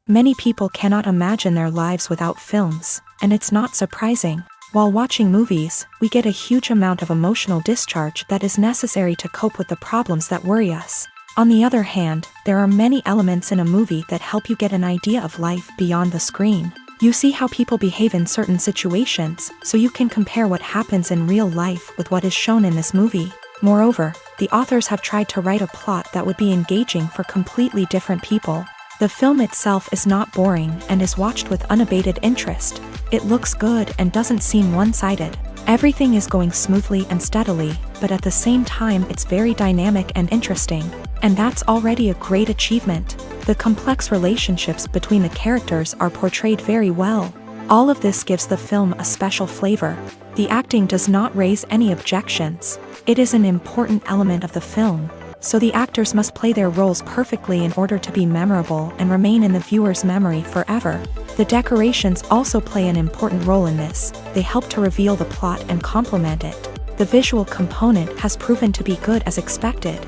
Many people cannot imagine their lives without films, and it's not surprising. While watching movies, we get a huge amount of emotional discharge that is necessary to cope with the problems that worry us. On the other hand, there are many elements in a movie that help you get an idea of life beyond the screen. You see how people behave in certain situations, so you can compare what happens in real life with what is shown in this movie. Moreover, the authors have tried to write a plot that would be engaging for completely different people. The film itself is not boring and is watched with unabated interest. It looks good and doesn't seem one-sided. Everything is going smoothly and steadily, but at the same time it's very dynamic and interesting. And that's already a great achievement. The complex relationships between the characters are portrayed very well. All of this gives the film a special flavor. The acting does not raise any objections. It is an important element of the film, so the actors must play their roles perfectly in order to be memorable and remain in the viewer's memory forever. The decorations also play an important role in this. They help to reveal the plot and complement it. The visual component has proven to be good as expected.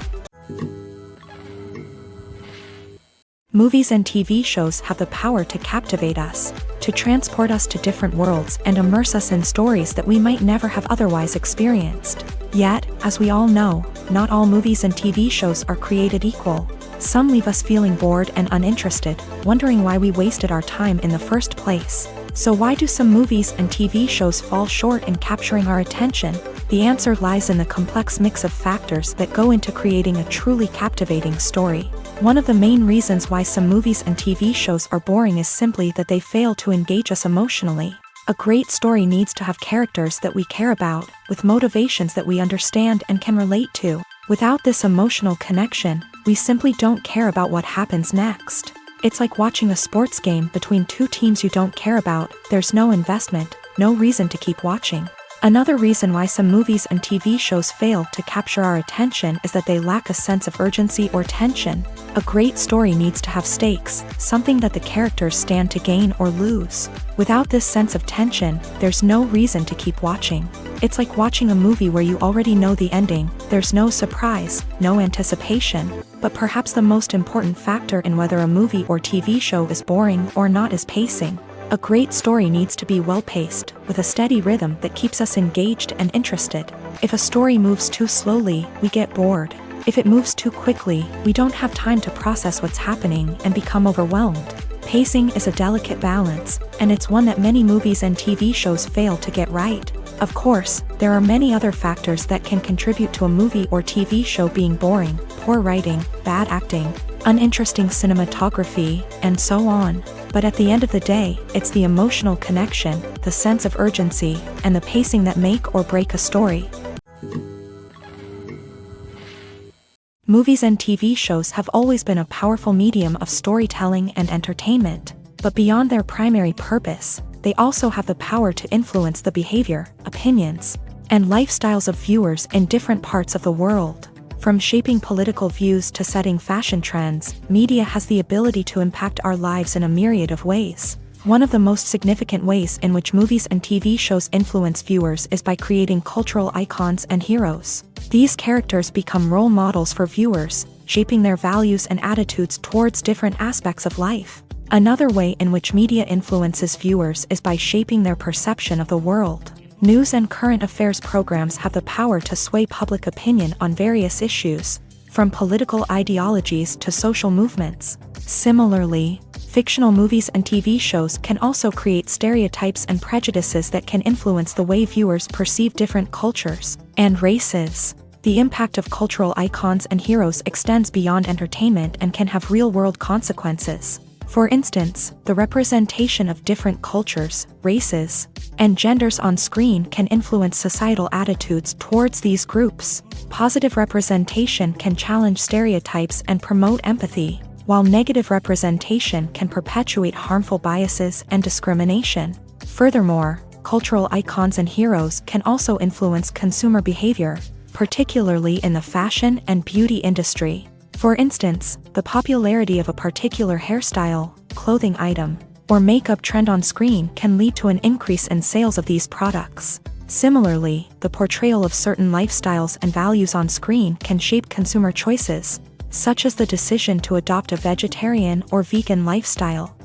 Movies and TV shows have the power to captivate us, to transport us to different worlds and immerse us in stories that we might never have otherwise experienced. Yet, as we all know, not all movies and TV shows are created equal. Some leave us feeling bored and uninterested, wondering why we wasted our time in the first place. So why do some movies and TV shows fall short in capturing our attention? The answer lies in the complex mix of factors that go into creating a truly captivating story. One of the main reasons why some movies and TV shows are boring is simply that they fail to engage us emotionally. A great story needs to have characters that we care about, with motivations that we understand and can relate to. Without this emotional connection, we simply don't care about what happens next. It's like watching a sports game between two teams you don't care about. There's no investment, no reason to keep watching. Another reason why some movies and TV shows fail to capture our attention is that they lack a sense of urgency or tension. A great story needs to have stakes, something that the characters stand to gain or lose. Without this sense of tension, there's no reason to keep watching. It's like watching a movie where you already know the ending. There's no surprise, no anticipation. But perhaps the most important factor in whether a movie or TV show is boring or not is pacing. A great story needs to be well-paced, with a steady rhythm that keeps us engaged and interested. If a story moves too slowly, we get bored. If it moves too quickly, we don't have time to process what's happening and become overwhelmed. Pacing is a delicate balance, and it's one that many movies and TV shows fail to get right. Of course, there are many other factors that can contribute to a movie or TV show being boring: poor writing, bad acting, uninteresting cinematography, and so on. But at the end of the day, it's the emotional connection, the sense of urgency, and the pacing that make or break a story. Movies and TV shows have always been a powerful medium of storytelling and entertainment, but beyond their primary purpose, they also have the power to influence the behavior, opinions, and lifestyles of viewers in different parts of the world. From shaping political views to setting fashion trends, media has the ability to impact our lives in a myriad of ways. One of the most significant ways in which movies and TV shows influence viewers is by creating cultural icons and heroes. These characters become role models for viewers, shaping their values and attitudes towards different aspects of life. Another way in which media influences viewers is by shaping their perception of the world. News and current affairs programs have the power to sway public opinion on various issues, from political ideologies to social movements. Similarly, Fictional movies and TV shows can also create stereotypes and prejudices that can influence the way viewers perceive different cultures and races. The impact of cultural icons and heroes extends beyond entertainment and can have real-world consequences. For instance, the representation of different cultures, races, and genders on screen can influence societal attitudes towards these groups. Positive representation can challenge stereotypes and promote empathy, while negative representation can perpetuate harmful biases and discrimination. Furthermore, cultural icons and heroes can also influence consumer behavior, particularly in the fashion and beauty industry. For instance, the popularity of a particular hairstyle, clothing item, or makeup trend on screen can lead to an increase in sales of these products. Similarly, the portrayal of certain lifestyles and values on screen can shape consumer choices, such as the decision to adopt a vegetarian or vegan lifestyle.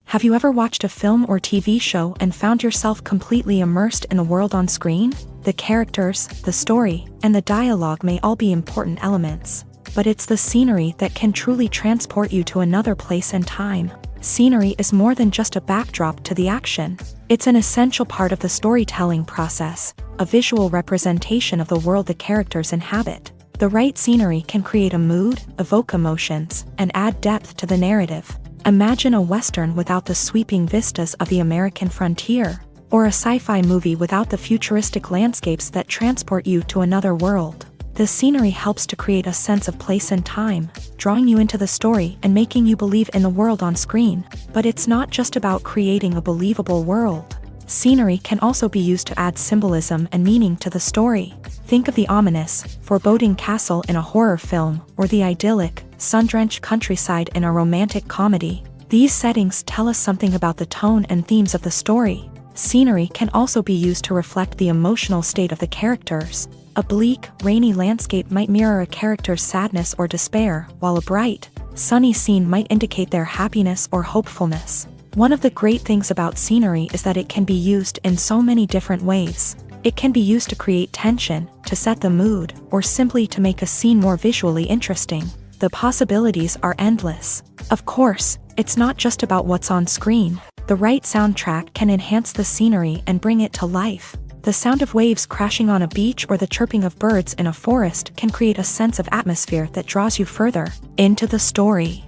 Have you ever watched a film or TV show and found yourself completely immersed in the world on screen? The characters, the story, and the dialogue may all be important elements, but it's the scenery that can truly transport you to another place and time. Scenery is more than just a backdrop to the action. It's an essential part of the storytelling process, a visual representation of the world the characters inhabit. The right scenery can create a mood, evoke emotions, and add depth to the narrative. Imagine a Western without the sweeping vistas of the American frontier, or a sci-fi movie without the futuristic landscapes that transport you to another world. The scenery helps to create a sense of place and time, drawing you into the story and making you believe in the world on screen. But it's not just about creating a believable world. Scenery can also be used to add symbolism and meaning to the story. Think of the ominous, foreboding castle in a horror film, or the idyllic, sun-drenched countryside in a romantic comedy. These settings tell us something about the tone and themes of the story. Scenery can also be used to reflect the emotional state of the characters. A bleak, rainy landscape might mirror a character's sadness or despair, while a bright, sunny scene might indicate their happiness or hopefulness. One of the great things about scenery is that it can be used in so many different ways. It can be used to create tension, to set the mood, or simply to make a scene more visually interesting. The possibilities are endless. Of course, it's not just about what's on screen. The right soundtrack can enhance the scenery and bring it to life. The sound of waves crashing on a beach or the chirping of birds in a forest can create a sense of atmosphere that draws you further into the story.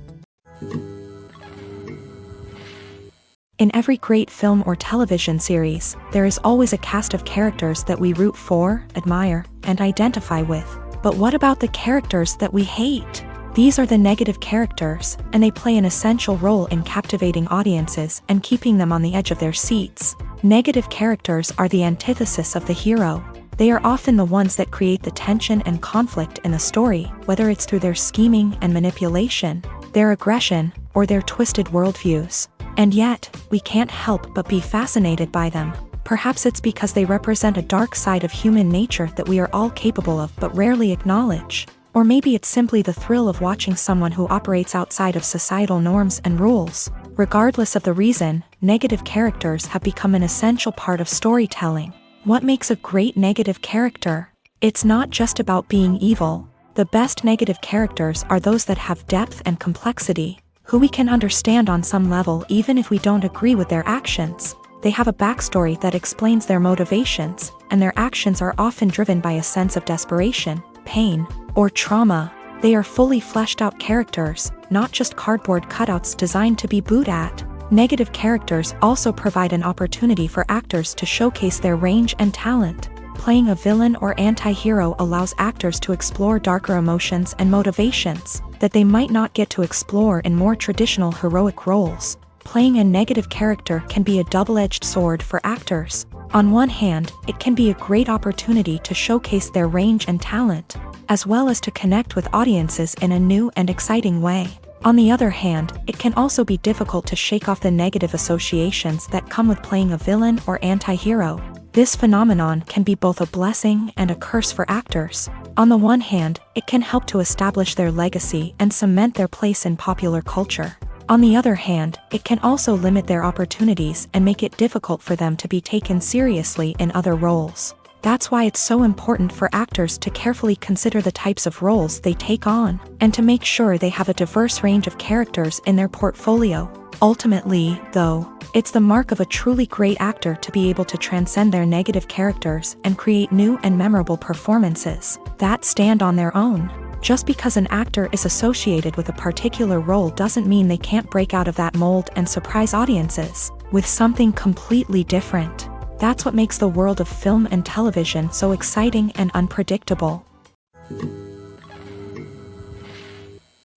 In every great film or television series, there is always a cast of characters that we root for, admire, and identify with. But what about the characters that we hate? These are the negative characters, and they play an essential role in captivating audiences and keeping them on the edge of their seats. Negative characters are the antithesis of the hero. They are often the ones that create the tension and conflict in the story, whether it's through their scheming and manipulation, their aggression, or their twisted worldviews. And yet, we can't help but be fascinated by them. Perhaps it's because they represent a dark side of human nature that we are all capable of but rarely acknowledge. Or maybe it's simply the thrill of watching someone who operates outside of societal norms and rules. Regardless of the reason, negative characters have become an essential part of storytelling. What makes a great negative character? It's not just about being evil. The best negative characters are those that have depth and complexity, who we can understand on some level even if we don't agree with their actions. They have a backstory that explains their motivations, and their actions are often driven by a sense of desperation, pain, or trauma. They are fully fleshed out characters, not just cardboard cutouts designed to be booed at. Negative characters also provide an opportunity for actors to showcase their range and talent. Playing a villain or anti-hero allows actors to explore darker emotions and motivations that they might not get to explore in more traditional heroic roles. Playing a negative character can be a double-edged sword for actors. On one hand, it can be a great opportunity to showcase their range and talent, as well as to connect with audiences in a new and exciting way. On the other hand, it can also be difficult to shake off the negative associations that come with playing a villain or anti-hero. This phenomenon can be both a blessing and a curse for actors. On the one hand, it can help to establish their legacy and cement their place in popular culture. On the other hand, it can also limit their opportunities and make it difficult for them to be taken seriously in other roles. That's why it's so important for actors to carefully consider the types of roles they take on, and to make sure they have a diverse range of characters in their portfolio. Ultimately, though, it's the mark of a truly great actor to be able to transcend their negative characters and create new and memorable performances that stand on their own. Just because an actor is associated with a particular role doesn't mean they can't break out of that mold and surprise audiences with something completely different. That's what makes the world of film and television so exciting and unpredictable.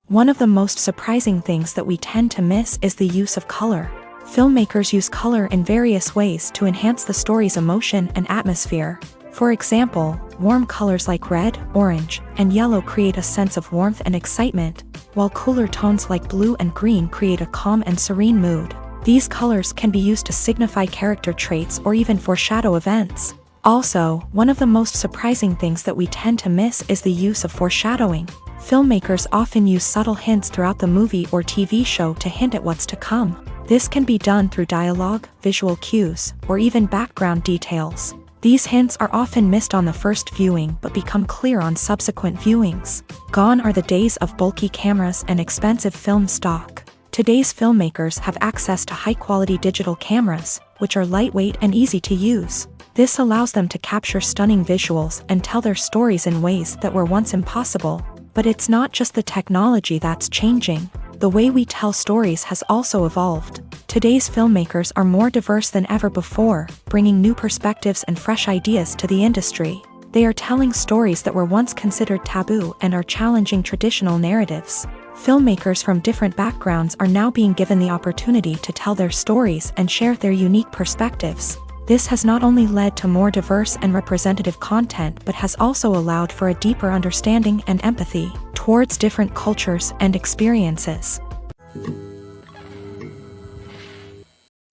One of the most surprising things that we tend to miss is the use of color. Filmmakers use color in various ways to enhance the story's emotion and atmosphere. For example, warm colors like red, orange, and yellow create a sense of warmth and excitement, while cooler tones like blue and green create a calm and serene mood. These colors can be used to signify character traits or even foreshadow events. Also, one of the most surprising things that we tend to miss is the use of foreshadowing. Filmmakers often use subtle hints throughout the movie or TV show to hint at what's to come. This can be done through dialogue, visual cues, or even background details. These hints are often missed on the first viewing but become clear on subsequent viewings. Gone are the days of bulky cameras and expensive film stock. Today's filmmakers have access to high-quality digital cameras, which are lightweight and easy to use. This allows them to capture stunning visuals and tell their stories in ways that were once impossible. But it's not just the technology that's changing. The way we tell stories has also evolved. Today's filmmakers are more diverse than ever before, bringing new perspectives and fresh ideas to the industry. They are telling stories that were once considered taboo and are challenging traditional narratives. Filmmakers from different backgrounds are now being given the opportunity to tell their stories and share their unique perspectives. This has not only led to more diverse and representative content but has also allowed for a deeper understanding and empathy towards different cultures and experiences.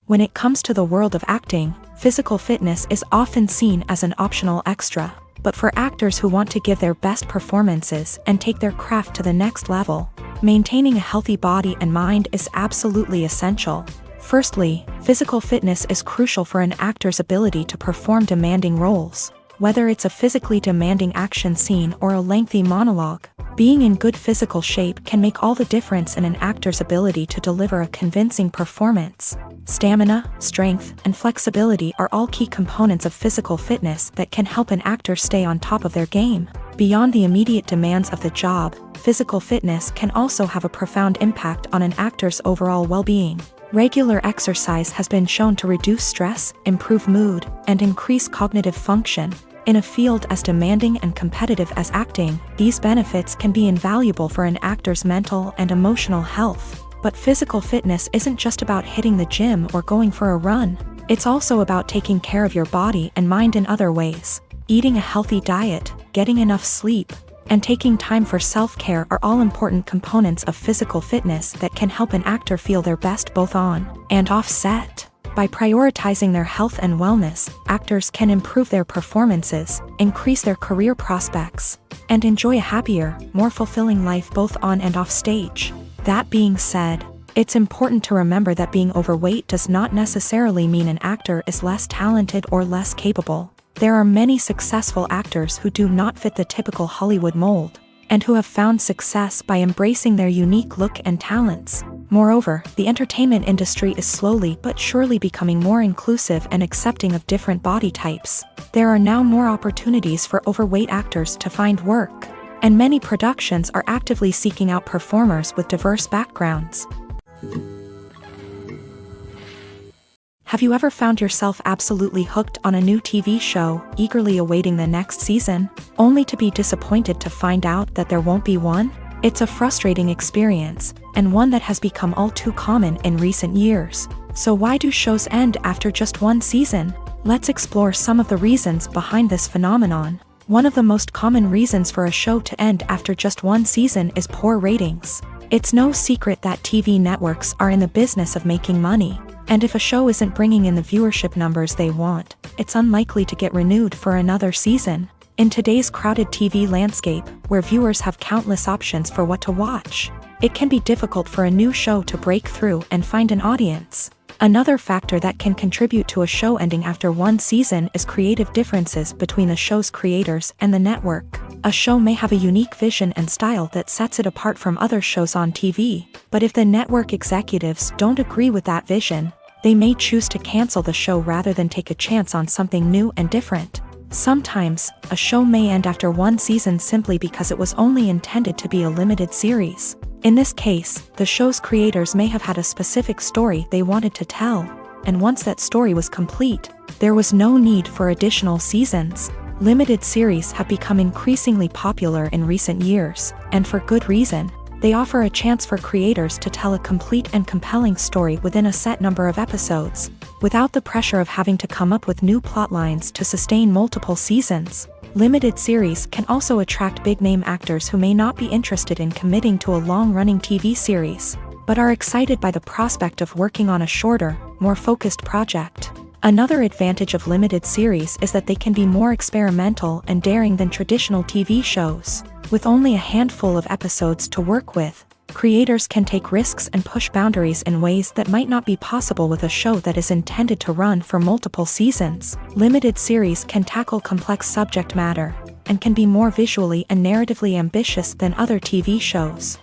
When it comes to the world of acting, physical fitness is often seen as an optional extra. But for actors who want to give their best performances and take their craft to the next level, maintaining a healthy body and mind is absolutely essential. Firstly, physical fitness is crucial for an actor's ability to perform demanding roles. Whether it's a physically demanding action scene or a lengthy monologue, being in good physical shape can make all the difference in an actor's ability to deliver a convincing performance. Stamina, strength, and flexibility are all key components of physical fitness that can help an actor stay on top of their game. Beyond the immediate demands of the job, physical fitness can also have a profound impact on an actor's overall well-being. Regular exercise has been shown to reduce stress, improve mood, and increase cognitive function. In a field as demanding and competitive as acting, these benefits can be invaluable for an actor's mental and emotional health. But physical fitness isn't just about hitting the gym or going for a run. It's also about taking care of your body and mind in other ways. Eating a healthy diet, getting enough sleep, and taking time for self-care are all important components of physical fitness that can help an actor feel their best both on and off set. By prioritizing their health and wellness, actors can improve their performances, increase their career prospects, and enjoy a happier, more fulfilling life both on and off stage. That being said, it's important to remember that being overweight does not necessarily mean an actor is less talented or less capable. There are many successful actors who do not fit the typical Hollywood mold, and who have found success by embracing their unique look and talents. Moreover, the entertainment industry is slowly but surely becoming more inclusive and accepting of different body types. There are now more opportunities for overweight actors to find work, and many productions are actively seeking out performers with diverse backgrounds. Have you ever found yourself absolutely hooked on a new TV show, eagerly awaiting the next season, only to be disappointed to find out that there won't be one? It's a frustrating experience, and one that has become all too common in recent years. So why do shows end after just one season? Let's explore some of the reasons behind this phenomenon. One of the most common reasons for a show to end after just one season is poor ratings. It's no secret that TV networks are in the business of making money. And if a show isn't bringing in the viewership numbers they want, it's unlikely to get renewed for another season. In today's crowded TV landscape, where viewers have countless options for what to watch, it can be difficult for a new show to break through and find an audience. Another factor that can contribute to a show ending after one season is creative differences between the show's creators and the network. A show may have a unique vision and style that sets it apart from other shows on TV, but if the network executives don't agree with that vision, they may choose to cancel the show rather than take a chance on something new and different. Sometimes, a show may end after one season simply because it was only intended to be a limited series. In this case, the show's creators may have had a specific story they wanted to tell, and once that story was complete, there was no need for additional seasons. Limited series have become increasingly popular in recent years, and for good reason. They offer a chance for creators to tell a complete and compelling story within a set number of episodes, without the pressure of having to come up with new plotlines to sustain multiple seasons. Limited series can also attract big-name actors who may not be interested in committing to a long-running TV series, but are excited by the prospect of working on a shorter, more focused project. Another advantage of limited series is that they can be more experimental and daring than traditional TV shows. With only a handful of episodes to work with, creators can take risks and push boundaries in ways that might not be possible with a show that is intended to run for multiple seasons. Limited series can tackle complex subject matter, and can be more visually and narratively ambitious than other TV shows.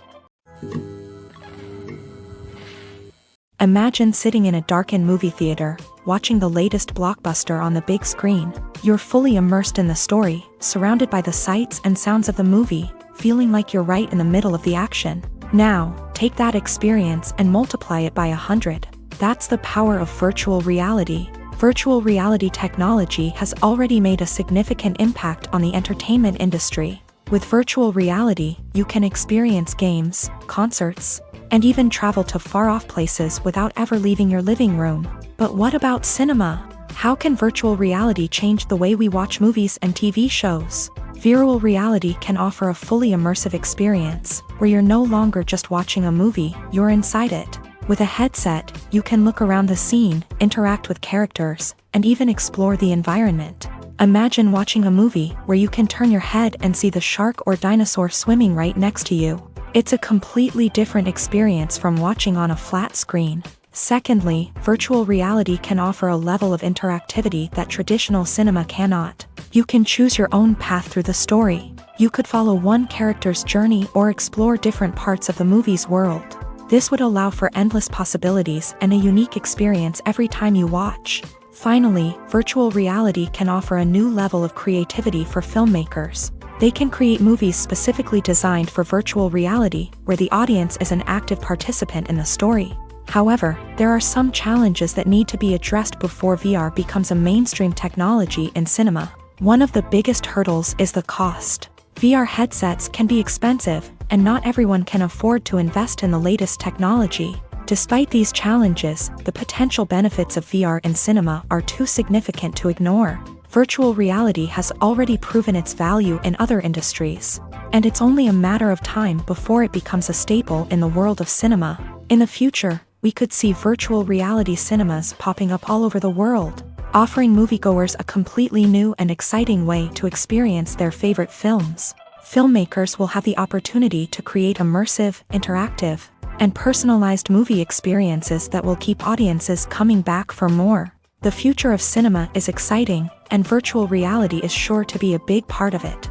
Imagine sitting in a darkened movie theater, watching the latest blockbuster on the big screen. You're fully immersed in the story, surrounded by the sights and sounds of the movie, feeling like you're right in the middle of the action. Now, take that experience and multiply it by 100. That's the power of virtual reality. Virtual reality technology has already made a significant impact on the entertainment industry. With virtual reality, you can experience games, concerts, and even travel to far-off places without ever leaving your living room. But what about cinema? How can virtual reality change the way we watch movies and TV shows? Virtual reality can offer a fully immersive experience, where you're no longer just watching a movie, you're inside it. With a headset, you can look around the scene, interact with characters, and even explore the environment. Imagine watching a movie where you can turn your head and see the shark or dinosaur swimming right next to you. It's a completely different experience from watching on a flat screen. Secondly, virtual reality can offer a level of interactivity that traditional cinema cannot. You can choose your own path through the story. You could follow one character's journey or explore different parts of the movie's world. This would allow for endless possibilities and a unique experience every time you watch. Finally, virtual reality can offer a new level of creativity for filmmakers. They can create movies specifically designed for virtual reality, where the audience is an active participant in the story. However, there are some challenges that need to be addressed before VR becomes a mainstream technology in cinema. One of the biggest hurdles is the cost. VR headsets can be expensive, and not everyone can afford to invest in the latest technology. Despite these challenges, the potential benefits of VR in cinema are too significant to ignore. Virtual reality has already proven its value in other industries, and it's only a matter of time before it becomes a staple in the world of cinema. In the future, we could see virtual reality cinemas popping up all over the world, offering moviegoers a completely new and exciting way to experience their favorite films. Filmmakers will have the opportunity to create immersive, interactive, and personalized movie experiences that will keep audiences coming back for more. The future of cinema is exciting, and virtual reality is sure to be a big part of it.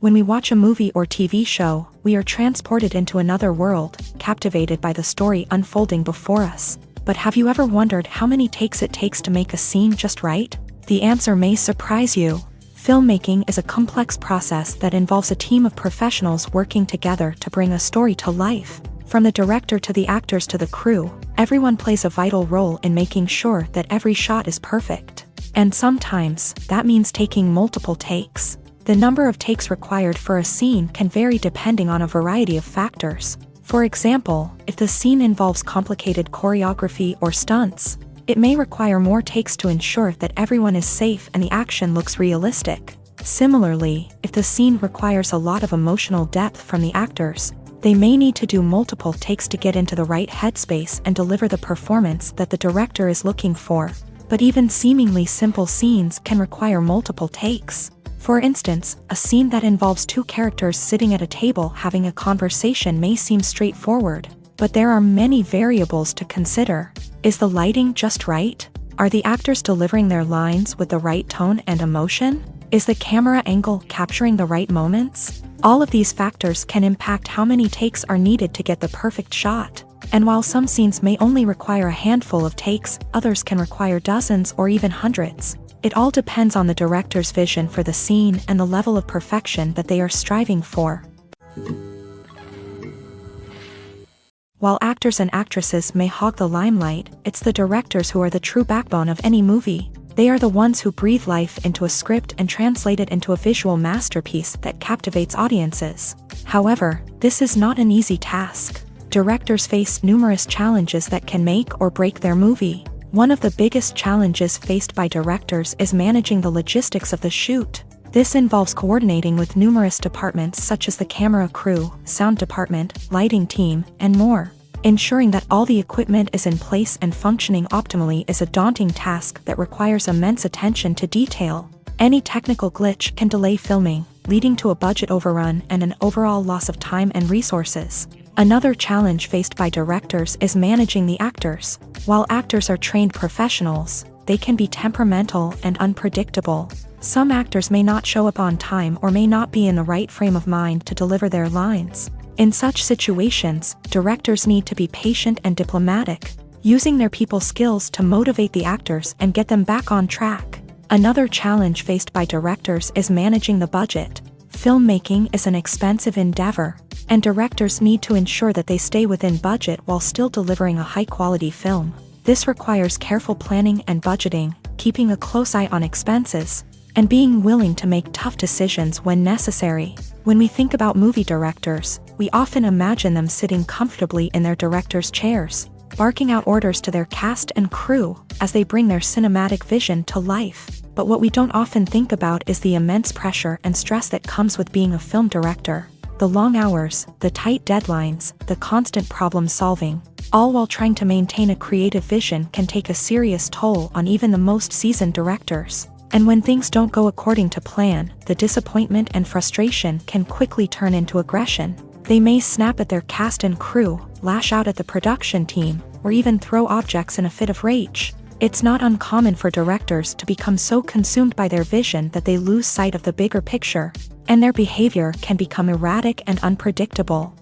When we watch a movie or TV show, we are transported into another world, captivated by the story unfolding before us. But have you ever wondered how many takes it takes to make a scene just right? The answer may surprise you. Filmmaking is a complex process that involves a team of professionals working together to bring a story to life. From the director to the actors to the crew, everyone plays a vital role in making sure that every shot is perfect. And sometimes, that means taking multiple takes. The number of takes required for a scene can vary depending on a variety of factors. For example, if the scene involves complicated choreography or stunts, it may require more takes to ensure that everyone is safe and the action looks realistic. Similarly, if the scene requires a lot of emotional depth from the actors, they may need to do multiple takes to get into the right headspace and deliver the performance that the director is looking for. But even seemingly simple scenes can require multiple takes. For instance, a scene that involves two characters sitting at a table having a conversation may seem straightforward. But there are many variables to consider. Is the lighting just right? Are the actors delivering their lines with the right tone and emotion? Is the camera angle capturing the right moments? All of these factors can impact how many takes are needed to get the perfect shot. And while some scenes may only require a handful of takes, others can require dozens or even hundreds. It all depends on the director's vision for the scene and the level of perfection that they are striving for. While actors and actresses may hog the limelight, it's the directors who are the true backbone of any movie. They are the ones who breathe life into a script and translate it into a visual masterpiece that captivates audiences. However, this is not an easy task. Directors face numerous challenges that can make or break their movie. One of the biggest challenges faced by directors is managing the logistics of the shoot. This involves coordinating with numerous departments such as the camera crew, sound department, lighting team, and more. Ensuring that all the equipment is in place and functioning optimally is a daunting task that requires immense attention to detail. Any technical glitch can delay filming, leading to a budget overrun and an overall loss of time and resources. Another challenge faced by directors is managing the actors. While actors are trained professionals, they can be temperamental and unpredictable. Some actors may not show up on time or may not be in the right frame of mind to deliver their lines. In such situations, directors need to be patient and diplomatic, using their people skills to motivate the actors and get them back on track. Another challenge faced by directors is managing the budget. Filmmaking is an expensive endeavor, and directors need to ensure that they stay within budget while still delivering a high-quality film. This requires careful planning and budgeting, keeping a close eye on expenses, and being willing to make tough decisions when necessary. When we think about movie directors, we often imagine them sitting comfortably in their director's chairs, barking out orders to their cast and crew as they bring their cinematic vision to life. But what we don't often think about is the immense pressure and stress that comes with being a film director. The long hours, the tight deadlines, the constant problem solving, all while trying to maintain a creative vision can take a serious toll on even the most seasoned directors. And when things don't go according to plan, the disappointment and frustration can quickly turn into aggression. They may snap at their cast and crew, lash out at the production team, or even throw objects in a fit of rage. It's not uncommon for directors to become so consumed by their vision that they lose sight of the bigger picture, and their behavior can become erratic and unpredictable.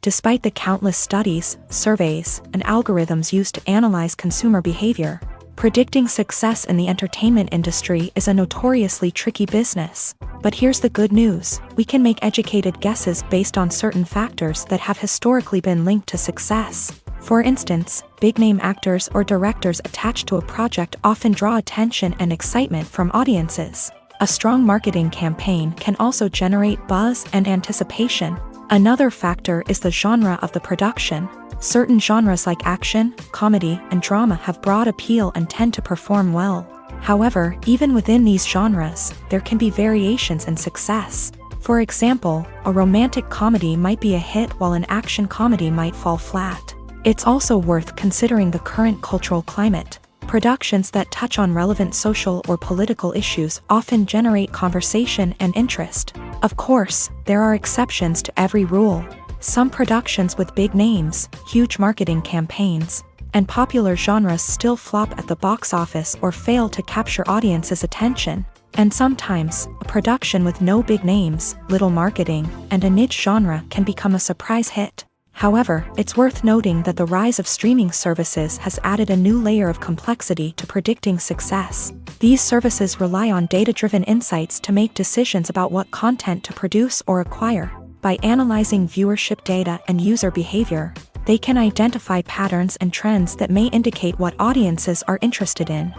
Despite the countless studies, surveys, and algorithms used to analyze consumer behavior, predicting success in the entertainment industry is a notoriously tricky business. But here's the good news: we can make educated guesses based on certain factors that have historically been linked to success. For instance, big-name actors or directors attached to a project often draw attention and excitement from audiences. A strong marketing campaign can also generate buzz and anticipation. Another factor is the genre of the production. Certain genres like action, comedy, and drama have broad appeal and tend to perform well. However, even within these genres, there can be variations in success. For example, a romantic comedy might be a hit while an action comedy might fall flat. It's also worth considering the current cultural climate. Productions that touch on relevant social or political issues often generate conversation and interest. Of course, there are exceptions to every rule. Some productions with big names, huge marketing campaigns, and popular genres still flop at the box office or fail to capture audiences' attention. And sometimes, a production with no big names, little marketing, and a niche genre can become a surprise hit. However, it's worth noting that the rise of streaming services has added a new layer of complexity to predicting success. These services rely on data-driven insights to make decisions about what content to produce or acquire. By analyzing viewership data and user behavior, they can identify patterns and trends that may indicate what audiences are interested in.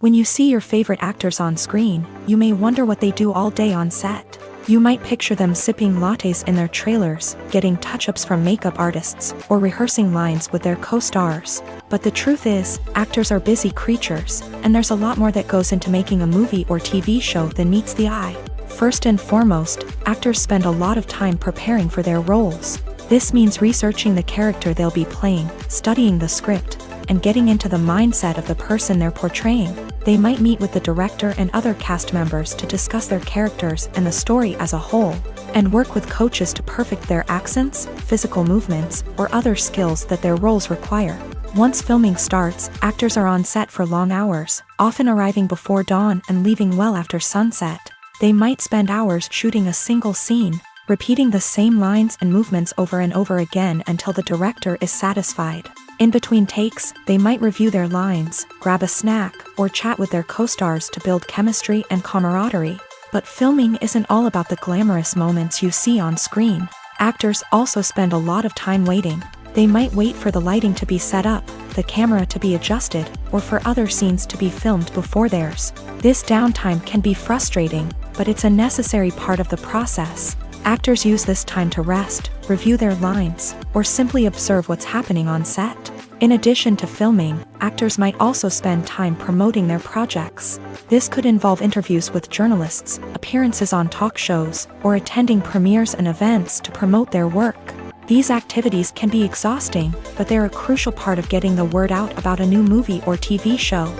When you see your favorite actors on screen, you may wonder what they do all day on set. You might picture them sipping lattes in their trailers, getting touch-ups from makeup artists, or rehearsing lines with their co-stars. But the truth is, actors are busy creatures, and there's a lot more that goes into making a movie or TV show than meets the eye. First and foremost, actors spend a lot of time preparing for their roles. This means researching the character they'll be playing, studying the script, and getting into the mindset of the person they're portraying. They might meet with the director and other cast members to discuss their characters and the story as a whole, and work with coaches to perfect their accents, physical movements, or other skills that their roles require. Once filming starts, actors are on set for long hours, often arriving before dawn and leaving well after sunset. They might spend hours shooting a single scene, repeating the same lines and movements over and over again until the director is satisfied. In between takes, they might review their lines, grab a snack, or chat with their co-stars to build chemistry and camaraderie. But filming isn't all about the glamorous moments you see on screen. Actors also spend a lot of time waiting. They might wait for the lighting to be set up, the camera to be adjusted, or for other scenes to be filmed before theirs. This downtime can be frustrating, but it's a necessary part of the process. Actors use this time to rest, review their lines, or simply observe what's happening on set. In addition to filming, actors might also spend time promoting their projects. This could involve interviews with journalists, appearances on talk shows, or attending premieres and events to promote their work. These activities can be exhausting, but they're a crucial part of getting the word out about a new movie or TV show.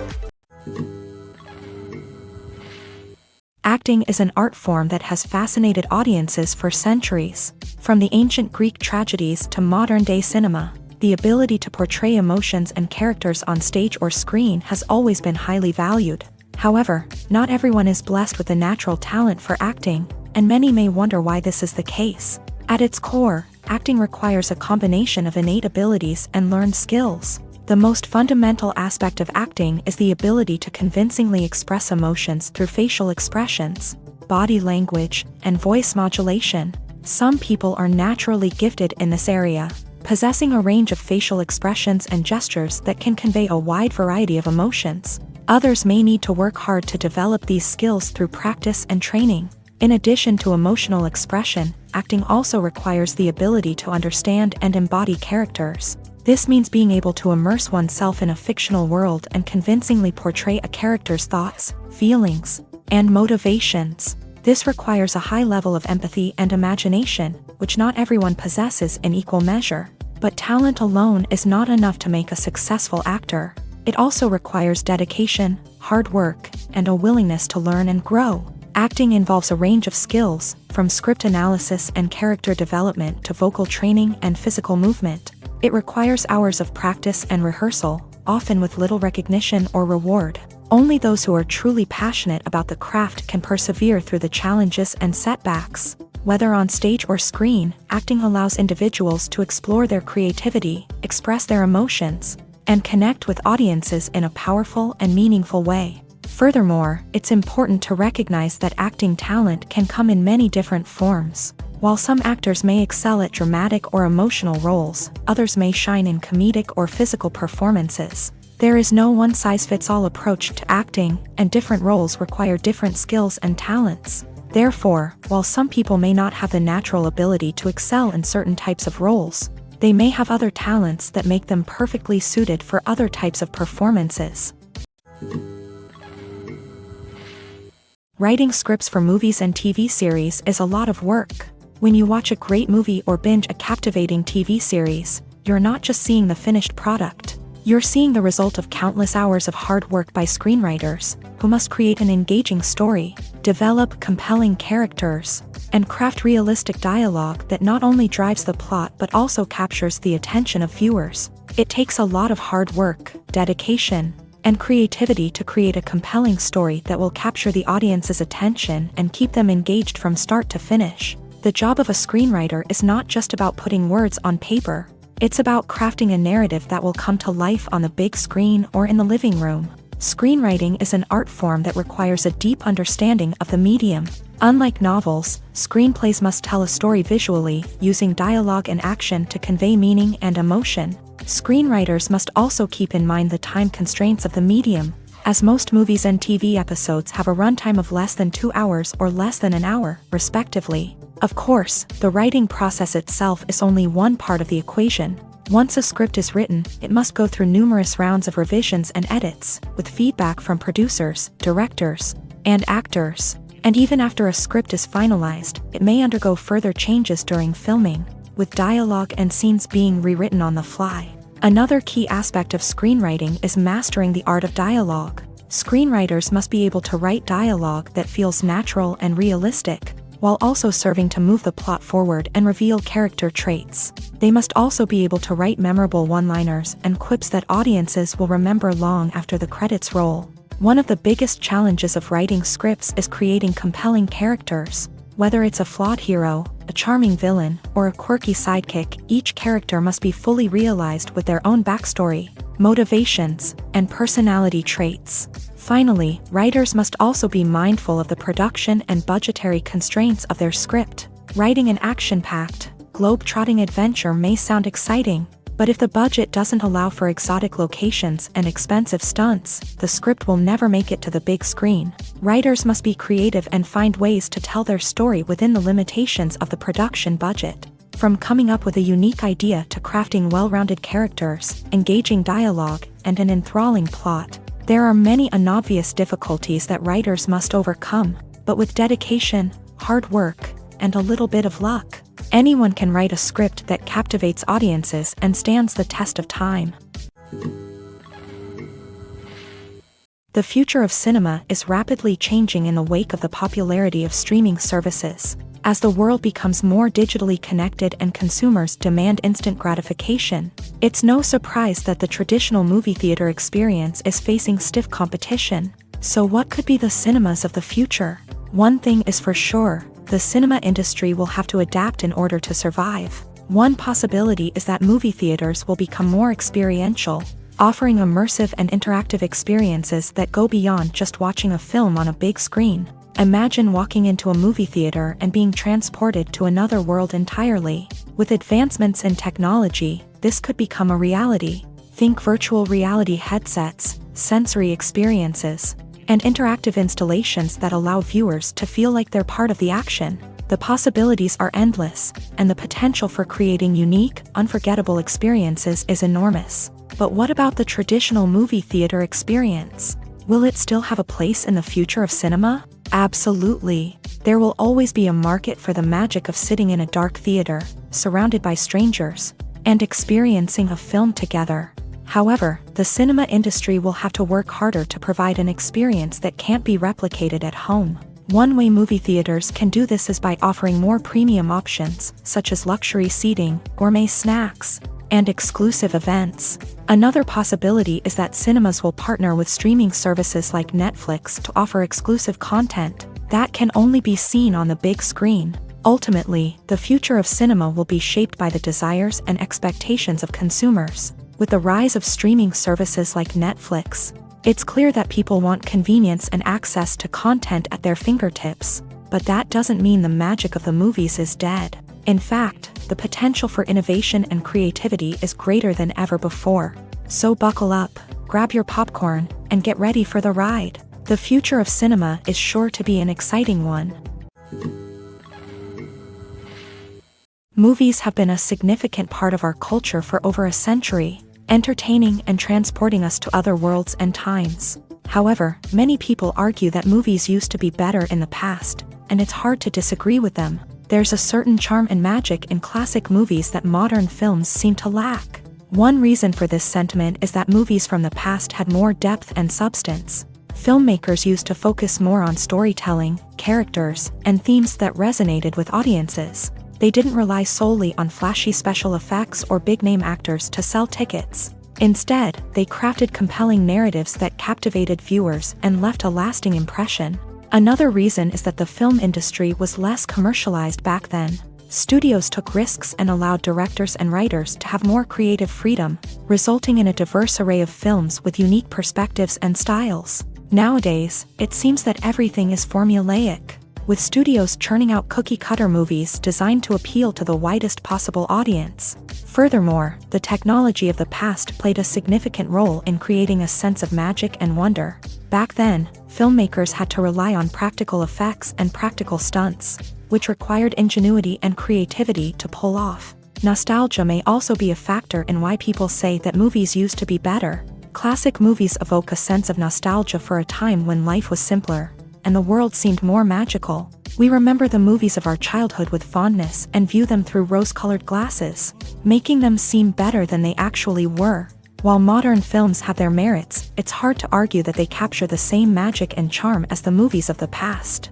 Acting is an art form that has fascinated audiences for centuries. From the ancient Greek tragedies to modern-day cinema, the ability to portray emotions and characters on stage or screen has always been highly valued. However, not everyone is blessed with a natural talent for acting, and many may wonder why this is the case. At its core, acting requires a combination of innate abilities and learned skills. The most fundamental aspect of acting is the ability to convincingly express emotions through facial expressions, body language, and voice modulation. Some people are naturally gifted in this area, possessing a range of facial expressions and gestures that can convey a wide variety of emotions. Others may need to work hard to develop these skills through practice and training. In addition to emotional expression, acting also requires the ability to understand and embody characters. This means being able to immerse oneself in a fictional world and convincingly portray a character's thoughts, feelings, and motivations. This requires a high level of empathy and imagination, which not everyone possesses in equal measure. But talent alone is not enough to make a successful actor. It also requires dedication, hard work, and a willingness to learn and grow. Acting involves a range of skills, from script analysis and character development to vocal training and physical movement. It requires hours of practice and rehearsal, often with little recognition or reward. Only those who are truly passionate about the craft can persevere through the challenges and setbacks. Whether on stage or screen, acting allows individuals to explore their creativity, express their emotions, and connect with audiences in a powerful and meaningful way. Furthermore, it's important to recognize that acting talent can come in many different forms. While some actors may excel at dramatic or emotional roles, others may shine in comedic or physical performances. There is no one-size-fits-all approach to acting, and different roles require different skills and talents. Therefore, while some people may not have the natural ability to excel in certain types of roles, they may have other talents that make them perfectly suited for other types of performances. Writing scripts for movies and TV series is a lot of work. When you watch a great movie or binge a captivating TV series, you're not just seeing the finished product. You're seeing the result of countless hours of hard work by screenwriters, who must create an engaging story, develop compelling characters, and craft realistic dialogue that not only drives the plot but also captures the attention of viewers. It takes a lot of hard work, dedication, and creativity to create a compelling story that will capture the audience's attention and keep them engaged from start to finish. The job of a screenwriter is not just about putting words on paper. It's about crafting a narrative that will come to life on the big screen or in the living room. Screenwriting is an art form that requires a deep understanding of the medium. Unlike novels, screenplays must tell a story visually, using dialogue and action to convey meaning and emotion. Screenwriters must also keep in mind the time constraints of the medium, as most movies and TV episodes have a runtime of less than 2 hours or less than an hour, respectively. Of course, the writing process itself is only one part of the equation. Once a script is written, it must go through numerous rounds of revisions and edits, with feedback from producers, directors, and actors. And even after a script is finalized, it may undergo further changes during filming, with dialogue and scenes being rewritten on the fly. Another key aspect of screenwriting is mastering the art of dialogue. Screenwriters must be able to write dialogue that feels natural and realistic, while also serving to move the plot forward and reveal character traits. They must also be able to write memorable one-liners and quips that audiences will remember long after the credits roll. One of the biggest challenges of writing scripts is creating compelling characters. Whether it's a flawed hero, a charming villain, or a quirky sidekick, each character must be fully realized with their own backstory, motivations, and personality traits. Finally, writers must also be mindful of the production and budgetary constraints of their script. Writing an action-packed, globe-trotting adventure may sound exciting, but if the budget doesn't allow for exotic locations and expensive stunts, the script will never make it to the big screen. Writers must be creative and find ways to tell their story within the limitations of the production budget. From coming up with a unique idea to crafting well-rounded characters, engaging dialogue, and an enthralling plot, there are many unobvious difficulties that writers must overcome, but with dedication, hard work, and a little bit of luck, anyone can write a script that captivates audiences and stands the test of time. The future of cinema is rapidly changing in the wake of the popularity of streaming services. As the world becomes more digitally connected and consumers demand instant gratification, it's no surprise that the traditional movie theater experience is facing stiff competition. So what could be the cinemas of the future? One thing is for sure, the cinema industry will have to adapt in order to survive. One possibility is that movie theaters will become more experiential, offering immersive and interactive experiences that go beyond just watching a film on a big screen. Imagine walking into a movie theater and being transported to another world entirely. With advancements in technology, this could become a reality. Think virtual reality headsets, sensory experiences, and interactive installations that allow viewers to feel like they're part of the action. The possibilities are endless, and the potential for creating unique, unforgettable experiences is enormous. But what about the traditional movie theater experience? Will it still have a place in the future of cinema? Absolutely. There will always be a market for the magic of sitting in a dark theater, surrounded by strangers, and experiencing a film together. However, the cinema industry will have to work harder to provide an experience that can't be replicated at home. One way movie theaters can do this is by offering more premium options, such as luxury seating, gourmet snacks, and exclusive events. Another possibility is that cinemas will partner with streaming services like Netflix to offer exclusive content that can only be seen on the big screen. Ultimately, the future of cinema will be shaped by the desires and expectations of consumers. With the rise of streaming services like Netflix, it's clear that people want convenience and access to content at their fingertips. But that doesn't mean the magic of the movies is dead. In fact, the potential for innovation and creativity is greater than ever before. So buckle up, grab your popcorn, and get ready for the ride. The future of cinema is sure to be an exciting one. Movies have been a significant part of our culture for over a century, entertaining and transporting us to other worlds and times. However, many people argue that movies used to be better in the past, and it's hard to disagree with them. There's a certain charm and magic in classic movies that modern films seem to lack. One reason for this sentiment is that movies from the past had more depth and substance. Filmmakers used to focus more on storytelling, characters, and themes that resonated with audiences. They didn't rely solely on flashy special effects or big-name actors to sell tickets. Instead, they crafted compelling narratives that captivated viewers and left a lasting impression. Another reason is that the film industry was less commercialized back then. Studios took risks and allowed directors and writers to have more creative freedom, resulting in a diverse array of films with unique perspectives and styles. Nowadays, it seems that everything is formulaic, with studios churning out cookie-cutter movies designed to appeal to the widest possible audience. Furthermore, the technology of the past played a significant role in creating a sense of magic and wonder. Back then, filmmakers had to rely on practical effects and practical stunts, which required ingenuity and creativity to pull off. Nostalgia may also be a factor in why people say that movies used to be better. Classic movies evoke a sense of nostalgia for a time when life was simpler, and the world seemed more magical. We remember the movies of our childhood with fondness and view them through rose-colored glasses, making them seem better than they actually were. While modern films have their merits, it's hard to argue that they capture the same magic and charm as the movies of the past.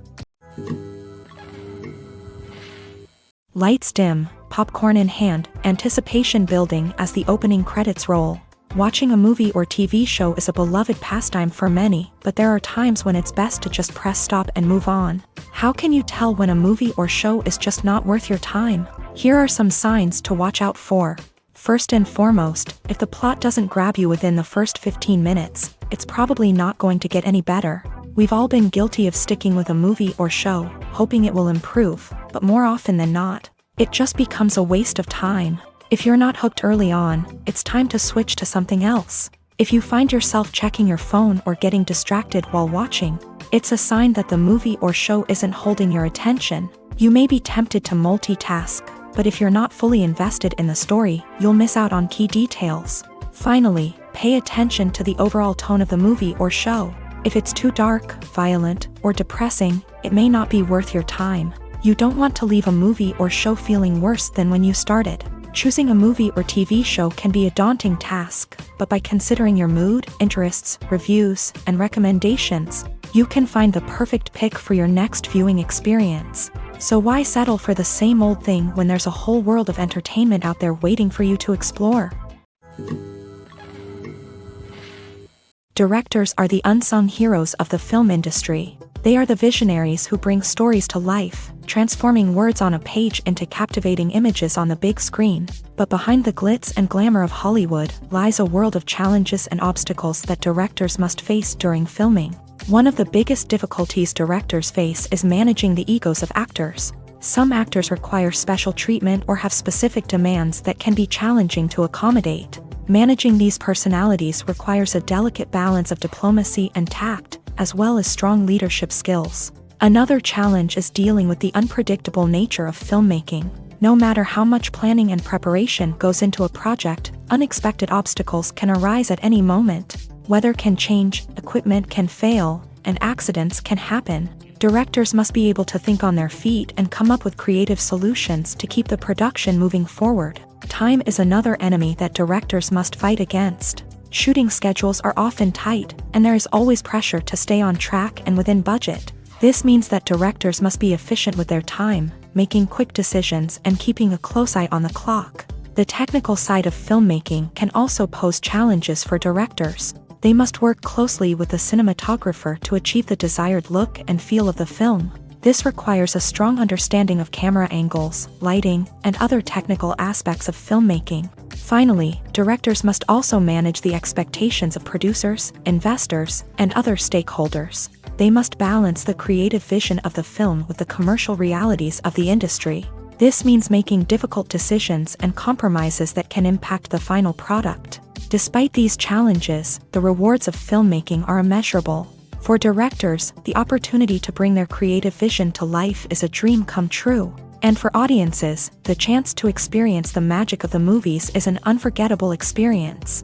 Lights dim, popcorn in hand, anticipation building as the opening credits roll. Watching a movie or TV show is a beloved pastime for many, but there are times when it's best to just press stop and move on. How can you tell when a movie or show is just not worth your time? Here are some signs to watch out for. First and foremost, if the plot doesn't grab you within the first 15 minutes, it's probably not going to get any better. We've all been guilty of sticking with a movie or show, hoping it will improve, but more often than not, it just becomes a waste of time. If you're not hooked early on, it's time to switch to something else. If you find yourself checking your phone or getting distracted while watching, it's a sign that the movie or show isn't holding your attention. You may be tempted to multitask, but if you're not fully invested in the story, you'll miss out on key details. Finally, pay attention to the overall tone of the movie or show. If it's too dark, violent, or depressing, it may not be worth your time. You don't want to leave a movie or show feeling worse than when you started. Choosing a movie or TV show can be a daunting task, but by considering your mood, interests, reviews, and recommendations, you can find the perfect pick for your next viewing experience. So why settle for the same old thing when there's a whole world of entertainment out there waiting for you to explore? Directors are the unsung heroes of the film industry. They are the visionaries who bring stories to life, transforming words on a page into captivating images on the big screen. But behind the glitz and glamour of Hollywood lies a world of challenges and obstacles that directors must face during filming. One of the biggest difficulties directors face is managing the egos of actors. Some actors require special treatment or have specific demands that can be challenging to accommodate. Managing these personalities requires a delicate balance of diplomacy and tact, as well as strong leadership skills. Another challenge is dealing with the unpredictable nature of filmmaking. No matter how much planning and preparation goes into a project, unexpected obstacles can arise at any moment. Weather can change, equipment can fail, and accidents can happen. Directors must be able to think on their feet and come up with creative solutions to keep the production moving forward. Time is another enemy that directors must fight against. Shooting schedules are often tight, and there is always pressure to stay on track and within budget. This means that directors must be efficient with their time, making quick decisions and keeping a close eye on the clock. The technical side of filmmaking can also pose challenges for directors. They must work closely with the cinematographer to achieve the desired look and feel of the film. This requires a strong understanding of camera angles, lighting, and other technical aspects of filmmaking. Finally, directors must also manage the expectations of producers, investors, and other stakeholders. They must balance the creative vision of the film with the commercial realities of the industry. This means making difficult decisions and compromises that can impact the final product. Despite these challenges, the rewards of filmmaking are immeasurable. For directors, the opportunity to bring their creative vision to life is a dream come true. And for audiences, the chance to experience the magic of the movies is an unforgettable experience.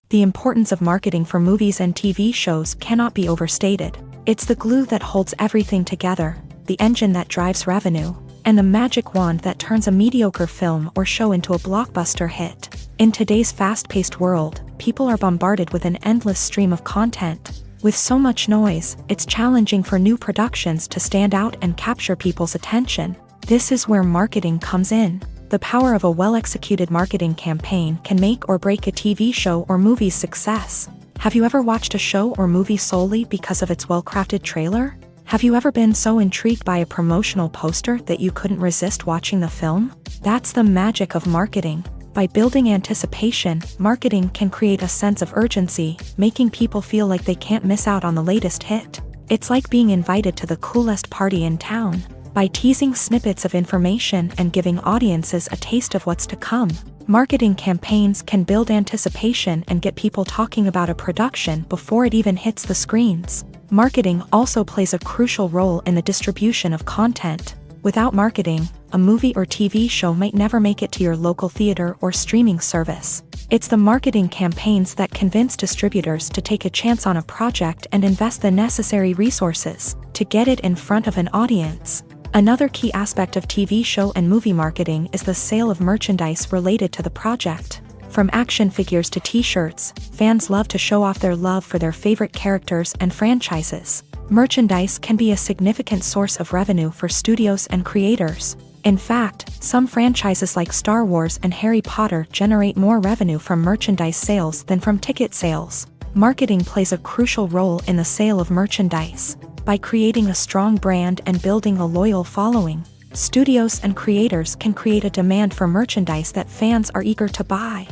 The importance of marketing for movies and TV shows cannot be overstated. It's the glue that holds everything together, the engine that drives revenue, and the magic wand that turns a mediocre film or show into a blockbuster hit. In today's fast-paced world, people are bombarded with an endless stream of content. With so much noise, it's challenging for new productions to stand out and capture people's attention. This is where marketing comes in. The power of a well-executed marketing campaign can make or break a TV show or movie's success. Have you ever watched a show or movie solely because of its well-crafted trailer? Have you ever been so intrigued by a promotional poster that you couldn't resist watching the film? That's the magic of marketing. By building anticipation, marketing can create a sense of urgency, making people feel like they can't miss out on the latest hit. It's like being invited to the coolest party in town. By teasing snippets of information and giving audiences a taste of what's to come, marketing campaigns can build anticipation and get people talking about a production before it even hits the screens. Marketing also plays a crucial role in the distribution of content. Without marketing, a movie or TV show might never make it to your local theater or streaming service. It's the marketing campaigns that convince distributors to take a chance on a project and invest the necessary resources to get it in front of an audience. Another key aspect of TV show and movie marketing is the sale of merchandise related to the project. From action figures to t-shirts, fans love to show off their love for their favorite characters and franchises. Merchandise can be a significant source of revenue for studios and creators. In fact, some franchises like Star Wars and Harry Potter generate more revenue from merchandise sales than from ticket sales. Marketing plays a crucial role in the sale of merchandise. By creating a strong brand and building a loyal following, studios and creators can create a demand for merchandise that fans are eager to buy.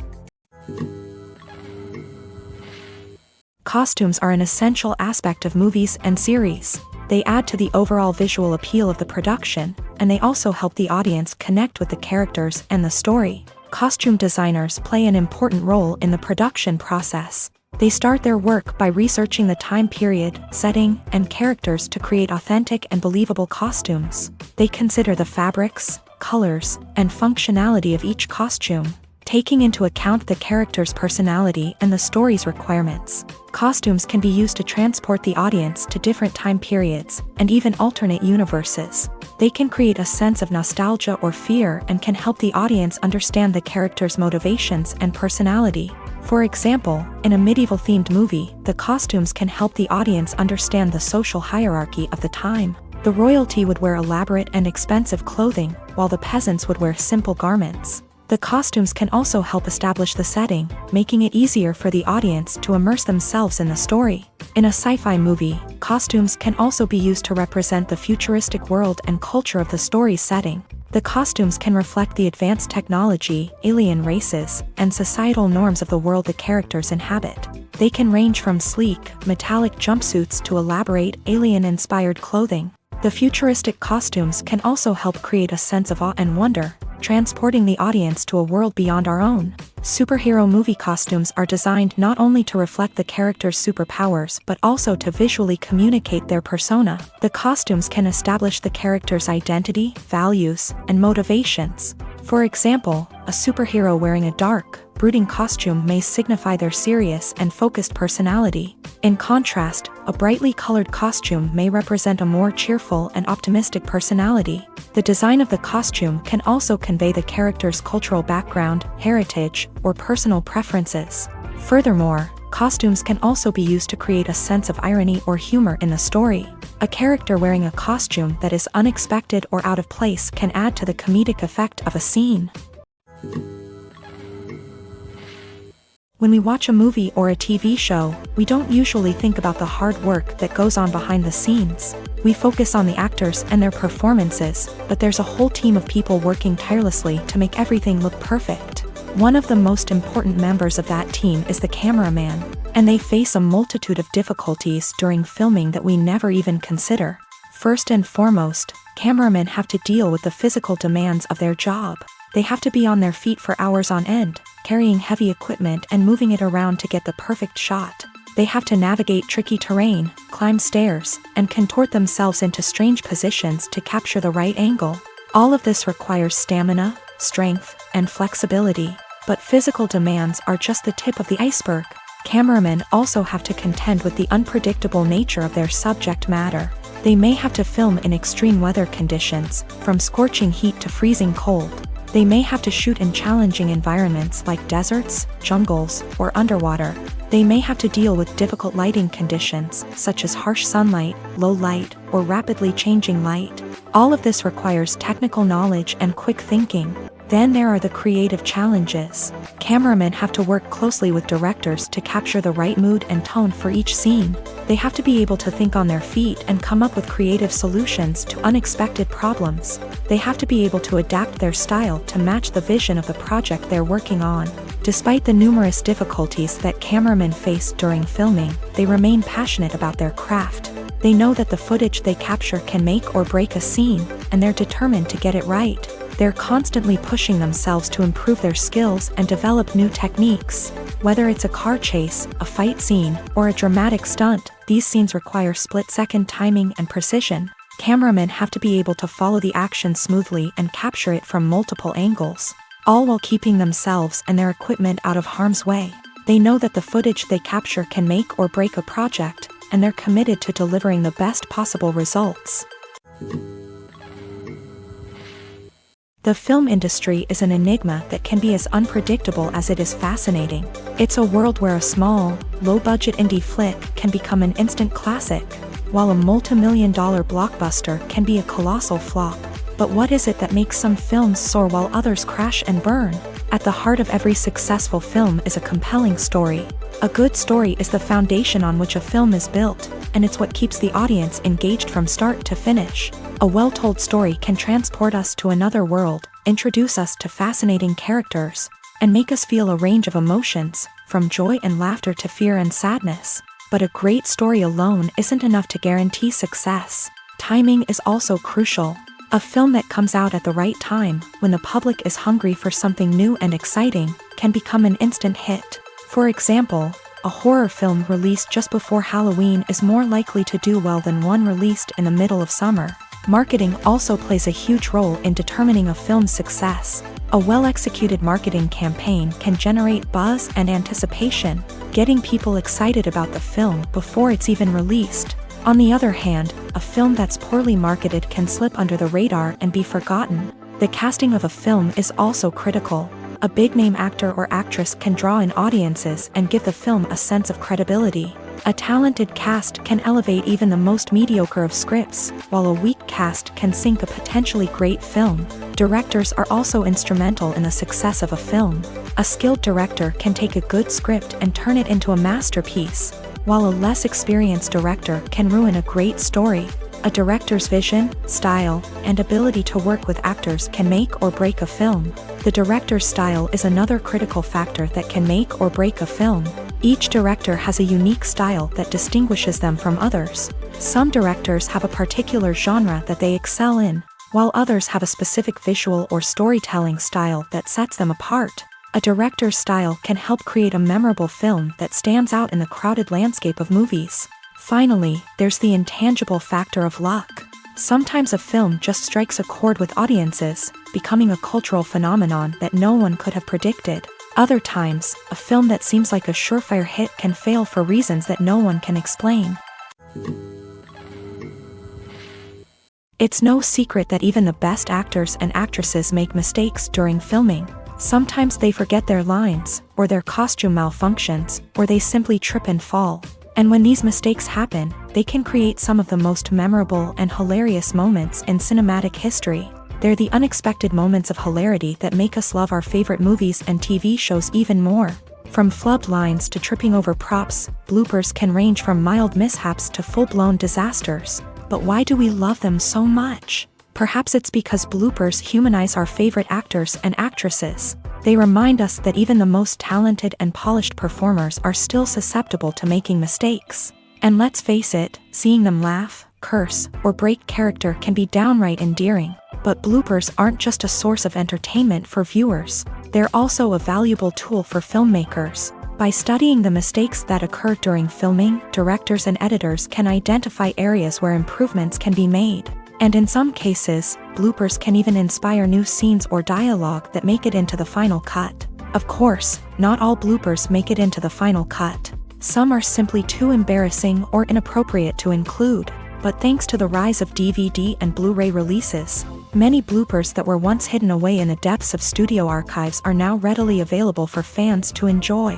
Costumes are an essential aspect of movies and series. They add to the overall visual appeal of the production, and they also help the audience connect with the characters and the story. Costume designers play an important role in the production process. They start their work by researching the time period, setting, and characters to create authentic and believable costumes. They consider the fabrics, colors, and functionality of each costume, taking into account the character's personality and the story's requirements. Costumes can be used to transport the audience to different time periods and even alternate universes. They can create a sense of nostalgia or fear and can help the audience understand the character's motivations and personality. For example, in a medieval-themed movie, the costumes can help the audience understand the social hierarchy of the time. The royalty would wear elaborate and expensive clothing, while the peasants would wear simple garments. The costumes can also help establish the setting, making it easier for the audience to immerse themselves in the story. In a sci-fi movie, costumes can also be used to represent the futuristic world and culture of the story's setting. The costumes can reflect the advanced technology, alien races, and societal norms of the world the characters inhabit. They can range from sleek, metallic jumpsuits to elaborate, alien-inspired clothing. The futuristic costumes can also help create a sense of awe and wonder, transporting the audience to a world beyond our own. Superhero movie costumes are designed not only to reflect the character's superpowers but also to visually communicate their persona. The costumes can establish the character's identity, values, and motivations. For example, a superhero wearing a dark, brooding costume may signify their serious and focused personality. In contrast, a brightly colored costume may represent a more cheerful and optimistic personality. The design of the costume can also convey the character's cultural background, heritage, or personal preferences. Furthermore, costumes can also be used to create a sense of irony or humor in the story. A character wearing a costume that is unexpected or out of place can add to the comedic effect of a scene. When we watch a movie or a TV show, we don't usually think about the hard work that goes on behind the scenes. We focus on the actors and their performances, but there's a whole team of people working tirelessly to make everything look perfect. One of the most important members of that team is the cameraman, and they face a multitude of difficulties during filming that we never even consider. First and foremost, cameramen have to deal with the physical demands of their job. They have to be on their feet for hours on end, carrying heavy equipment and moving it around to get the perfect shot. They have to navigate tricky terrain, climb stairs, and contort themselves into strange positions to capture the right angle. All of this requires stamina, strength, and flexibility. But physical demands are just the tip of the iceberg. Cameramen also have to contend with the unpredictable nature of their subject matter. They may have to film in extreme weather conditions, from scorching heat to freezing cold. They may have to shoot in challenging environments like deserts, jungles, or underwater. They may have to deal with difficult lighting conditions, such as harsh sunlight, low light, or rapidly changing light. All of this requires technical knowledge and quick thinking. Then there are the creative challenges. Cameramen have to work closely with directors to capture the right mood and tone for each scene. They have to be able to think on their feet and come up with creative solutions to unexpected problems. They have to be able to adapt their style to match the vision of the project they're working on. Despite the numerous difficulties that cameramen face during filming, they remain passionate about their craft. They know that the footage they capture can make or break a scene, and they're determined to get it right. They're constantly pushing themselves to improve their skills and develop new techniques. Whether it's a car chase, a fight scene, or a dramatic stunt, these scenes require split-second timing and precision. Cameramen have to be able to follow the action smoothly and capture it from multiple angles, all while keeping themselves and their equipment out of harm's way. They know that the footage they capture can make or break a project, and they're committed to delivering the best possible results. The film industry is an enigma that can be as unpredictable as it is fascinating. It's a world where a small, low-budget indie flick can become an instant classic, while a multi-million-dollar blockbuster can be a colossal flop. But what is it that makes some films soar while others crash and burn? At the heart of every successful film is a compelling story. A good story is the foundation on which a film is built, and it's what keeps the audience engaged from start to finish. A well-told story can transport us to another world, introduce us to fascinating characters, and make us feel a range of emotions, from joy and laughter to fear and sadness. But a great story alone isn't enough to guarantee success. Timing is also crucial. A film that comes out at the right time, when the public is hungry for something new and exciting, can become an instant hit. For example, a horror film released just before Halloween is more likely to do well than one released in the middle of summer. Marketing also plays a huge role in determining a film's success. A well-executed marketing campaign can generate buzz and anticipation, getting people excited about the film before it's even released. On the other hand, a film that's poorly marketed can slip under the radar and be forgotten. The casting of a film is also critical. A big-name actor or actress can draw in audiences and give the film a sense of credibility. A talented cast can elevate even the most mediocre of scripts, while a weak cast can sink a potentially great film. Directors are also instrumental in the success of a film. A skilled director can take a good script and turn it into a masterpiece, while a less experienced director can ruin a great story. A director's vision, style, and ability to work with actors can make or break a film. The director's style is another critical factor that can make or break a film. Each director has a unique style that distinguishes them from others. Some directors have a particular genre that they excel in, while others have a specific visual or storytelling style that sets them apart. A director's style can help create a memorable film that stands out in the crowded landscape of movies. Finally, there's the intangible factor of luck. Sometimes a film just strikes a chord with audiences, becoming a cultural phenomenon that no one could have predicted. Other times, a film that seems like a surefire hit can fail for reasons that no one can explain. It's no secret that even the best actors and actresses make mistakes during filming. Sometimes they forget their lines, or their costume malfunctions, or they simply trip and fall. And when these mistakes happen, they can create some of the most memorable and hilarious moments in cinematic history. They're the unexpected moments of hilarity that make us love our favorite movies and TV shows even more. From flubbed lines to tripping over props, bloopers can range from mild mishaps to full-blown disasters. But why do we love them so much? Perhaps it's because bloopers humanize our favorite actors and actresses. They remind us that even the most talented and polished performers are still susceptible to making mistakes. And let's face it, seeing them laugh, curse, or break character can be downright endearing. But bloopers aren't just a source of entertainment for viewers. They're also a valuable tool for filmmakers. By studying the mistakes that occur during filming, directors and editors can identify areas where improvements can be made. And in some cases, bloopers can even inspire new scenes or dialogue that make it into the final cut. Of course, not all bloopers make it into the final cut. Some are simply too embarrassing or inappropriate to include. But thanks to the rise of DVD and Blu-ray releases, many bloopers that were once hidden away in the depths of studio archives are now readily available for fans to enjoy.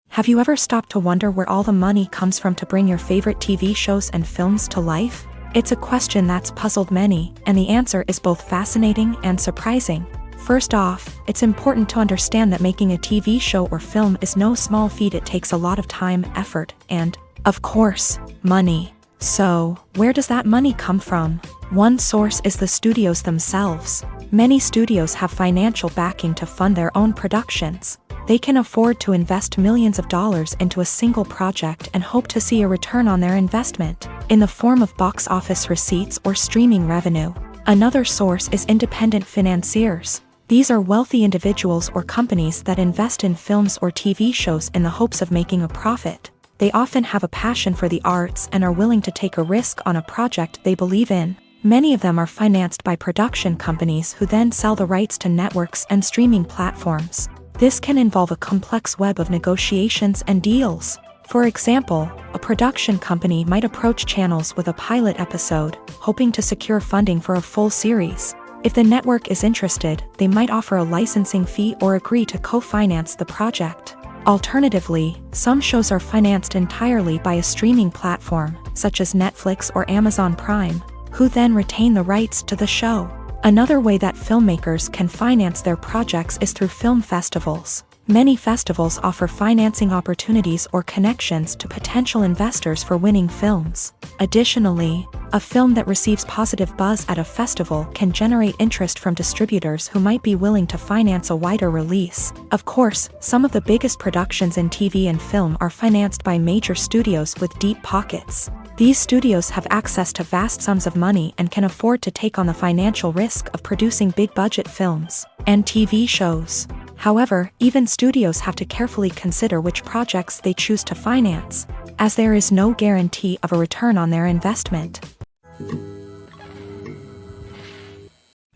Have you ever stopped to wonder where all the money comes from to bring your favorite TV shows and films to life? It's a question that's puzzled many, and the answer is both fascinating and surprising. First off, it's important to understand that making a TV show or film is no small feat. It takes a lot of time, effort, and, of course, money. So, where does that money come from? One source is the studios themselves. Many studios have financial backing to fund their own productions. They can afford to invest millions of dollars into a single project and hope to see a return on their investment, in the form of box office receipts or streaming revenue. Another source is independent financiers. These are wealthy individuals or companies that invest in films or TV shows in the hopes of making a profit. They often have a passion for the arts and are willing to take a risk on a project they believe in. Many of them are financed by production companies who then sell the rights to networks and streaming platforms. This can involve a complex web of negotiations and deals. For example, a production company might approach channels with a pilot episode, hoping to secure funding for a full series. If the network is interested, they might offer a licensing fee or agree to co-finance the project. Alternatively, some shows are financed entirely by a streaming platform, such as Netflix or Amazon Prime, who then retain the rights to the show. Another way that filmmakers can finance their projects is through film festivals. Many festivals offer financing opportunities or connections to potential investors for winning films. Additionally, a film that receives positive buzz at a festival can generate interest from distributors who might be willing to finance a wider release. Of course, some of the biggest productions in TV and film are financed by major studios with deep pockets. These studios have access to vast sums of money and can afford to take on the financial risk of producing big-budget films and TV shows. However, even studios have to carefully consider which projects they choose to finance, as there is no guarantee of a return on their investment.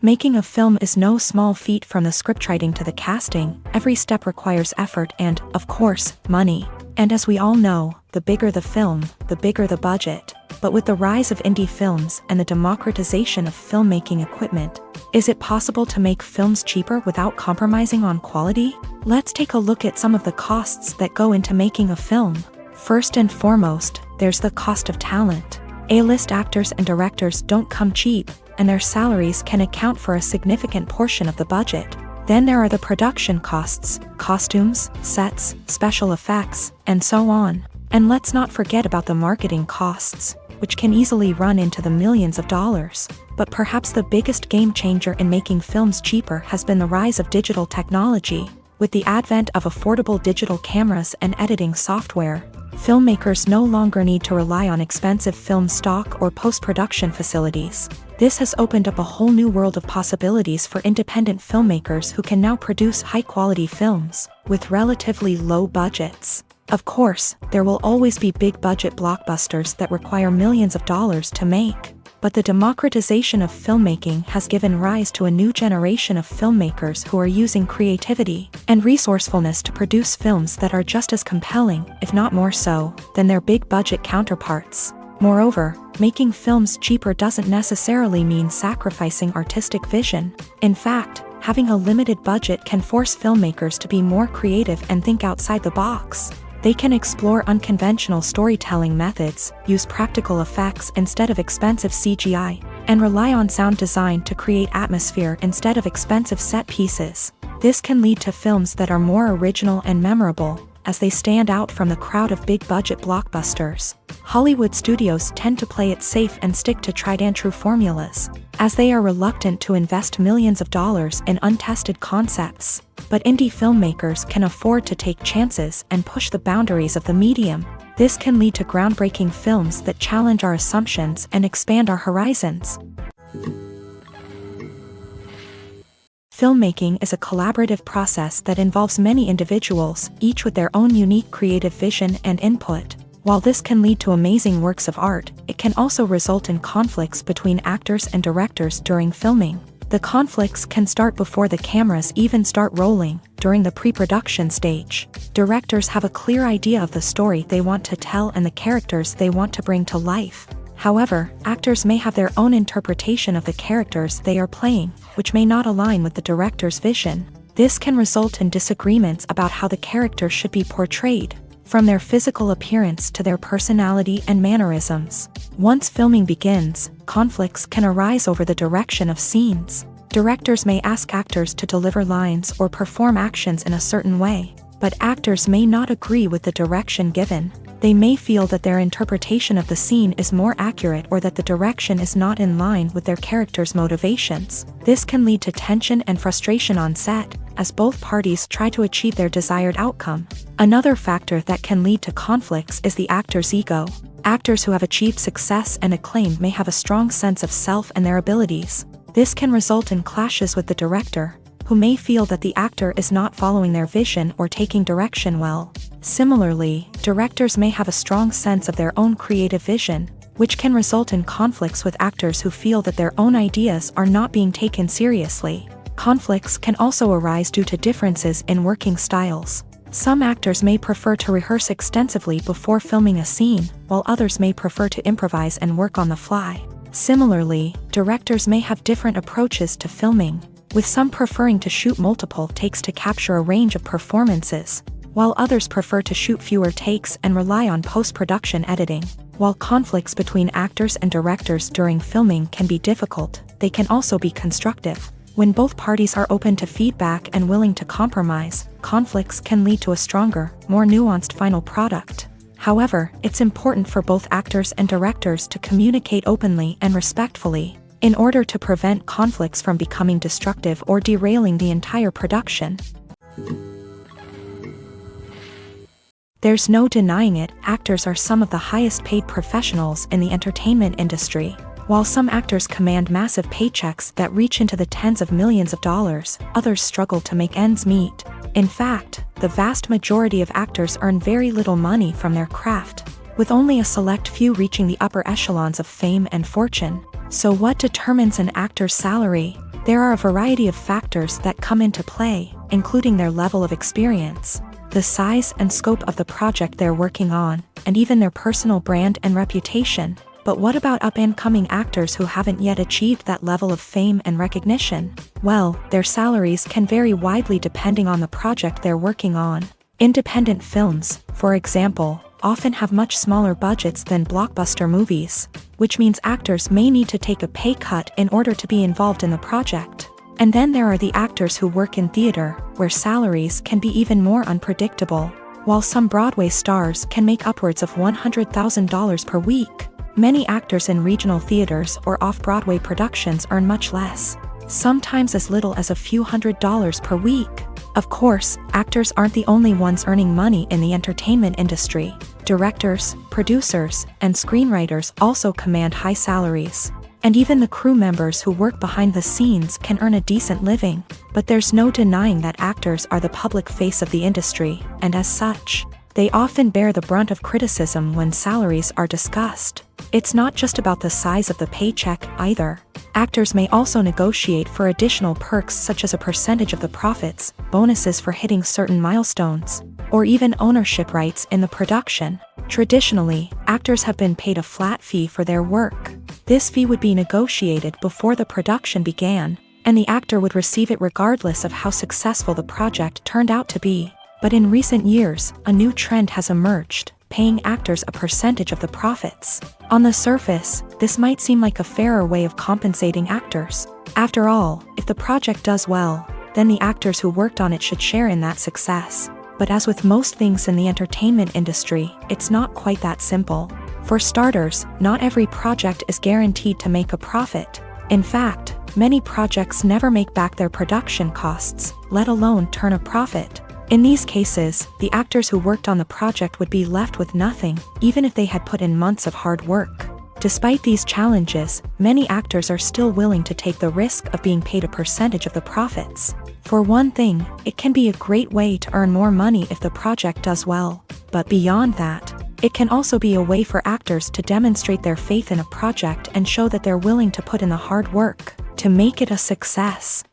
Making a film is no small feat. From the scriptwriting to the casting, every step requires effort and, of course, money. And as we all know, the bigger the film, the bigger the budget. But with the rise of indie films and the democratization of filmmaking equipment, is it possible to make films cheaper without compromising on quality? Let's take a look at some of the costs that go into making a film. First and foremost, there's the cost of talent. A-list actors and directors don't come cheap, and their salaries can account for a significant portion of the budget. Then there are the production costs, costumes, sets, special effects, and so on. And let's not forget about the marketing costs, which can easily run into the millions of dollars. But perhaps the biggest game changer in making films cheaper has been the rise of digital technology. With the advent of affordable digital cameras and editing software, filmmakers no longer need to rely on expensive film stock or post-production facilities. This has opened up a whole new world of possibilities for independent filmmakers who can now produce high-quality films with relatively low budgets. Of course, there will always be big-budget blockbusters that require millions of dollars to make. But the democratization of filmmaking has given rise to a new generation of filmmakers who are using creativity and resourcefulness to produce films that are just as compelling, if not more so, than their big-budget counterparts. Moreover, making films cheaper doesn't necessarily mean sacrificing artistic vision. In fact, having a limited budget can force filmmakers to be more creative and think outside the box. They can explore unconventional storytelling methods, use practical effects instead of expensive CGI, and rely on sound design to create atmosphere instead of expensive set pieces. This can lead to films that are more original and memorable, as they stand out from the crowd of big-budget blockbusters. Hollywood studios tend to play it safe and stick to tried-and-true formulas, as they are reluctant to invest millions of dollars in untested concepts. But indie filmmakers can afford to take chances and push the boundaries of the medium. This can lead to groundbreaking films that challenge our assumptions and expand our horizons. Filmmaking is a collaborative process that involves many individuals, each with their own unique creative vision and input. While this can lead to amazing works of art, it can also result in conflicts between actors and directors during filming. The conflicts can start before the cameras even start rolling, during the pre-production stage. Directors have a clear idea of the story they want to tell and the characters they want to bring to life. However, actors may have their own interpretation of the characters they are playing, which may not align with the director's vision. This can result in disagreements about how the character should be portrayed, from their physical appearance to their personality and mannerisms. Once filming begins, conflicts can arise over the direction of scenes. Directors may ask actors to deliver lines or perform actions in a certain way, but actors may not agree with the direction given. They may feel that their interpretation of the scene is more accurate or that the direction is not in line with their character's motivations. This can lead to tension and frustration on set, as both parties try to achieve their desired outcome. Another factor that can lead to conflicts is the actor's ego. Actors who have achieved success and acclaim may have a strong sense of self and their abilities. This can result in clashes with the director, who may feel that the actor is not following their vision or taking direction well. Similarly, directors may have a strong sense of their own creative vision, which can result in conflicts with actors who feel that their own ideas are not being taken seriously. Conflicts can also arise due to differences in working styles. Some actors may prefer to rehearse extensively before filming a scene, while others may prefer to improvise and work on the fly. Similarly, directors may have different approaches to filming, with some preferring to shoot multiple takes to capture a range of performances, while others prefer to shoot fewer takes and rely on post-production editing. While conflicts between actors and directors during filming can be difficult, they can also be constructive. When both parties are open to feedback and willing to compromise, conflicts can lead to a stronger, more nuanced final product. However, it's important for both actors and directors to communicate openly and respectfully, in order to prevent conflicts from becoming destructive or derailing the entire production. There's no denying it, actors are some of the highest paid professionals in the entertainment industry. While some actors command massive paychecks that reach into the tens of millions of dollars, others struggle to make ends meet. In fact, the vast majority of actors earn very little money from their craft, with only a select few reaching the upper echelons of fame and fortune. So what determines an actor's salary? There are a variety of factors that come into play, including their level of experience, the size and scope of the project they're working on, and even their personal brand and reputation. But what about up-and-coming actors who haven't yet achieved that level of fame and recognition? Well, their salaries can vary widely depending on the project they're working on. Independent films, for example, often have much smaller budgets than blockbuster movies, which means actors may need to take a pay cut in order to be involved in the project. And then there are the actors who work in theater, where salaries can be even more unpredictable. While some Broadway stars can make upwards of $100,000 per week, many actors in regional theaters or off-Broadway productions earn much less, sometimes as little as a few $100s per week. Of course, actors aren't the only ones earning money in the entertainment industry. Directors, producers, and screenwriters also command high salaries. And even the crew members who work behind the scenes can earn a decent living. But there's no denying that actors are the public face of the industry, and as such, they often bear the brunt of criticism when salaries are discussed. It's not just about the size of the paycheck, either. Actors may also negotiate for additional perks such as a percentage of the profits, bonuses for hitting certain milestones, or even ownership rights in the production. Traditionally, actors have been paid a flat fee for their work. This fee would be negotiated before the production began, and the actor would receive it regardless of how successful the project turned out to be. But in recent years, a new trend has emerged, paying actors a percentage of the profits. On the surface, this might seem like a fairer way of compensating actors. After all, if the project does well, then the actors who worked on it should share in that success. But as with most things in the entertainment industry, it's not quite that simple. For starters, not every project is guaranteed to make a profit. In fact, many projects never make back their production costs, let alone turn a profit. In these cases, the actors who worked on the project would be left with nothing, even if they had put in months of hard work. Despite these challenges, many actors are still willing to take the risk of being paid a percentage of the profits. For one thing, it can be a great way to earn more money if the project does well. But beyond that, it can also be a way for actors to demonstrate their faith in a project and show that they're willing to put in the hard work to make it a success.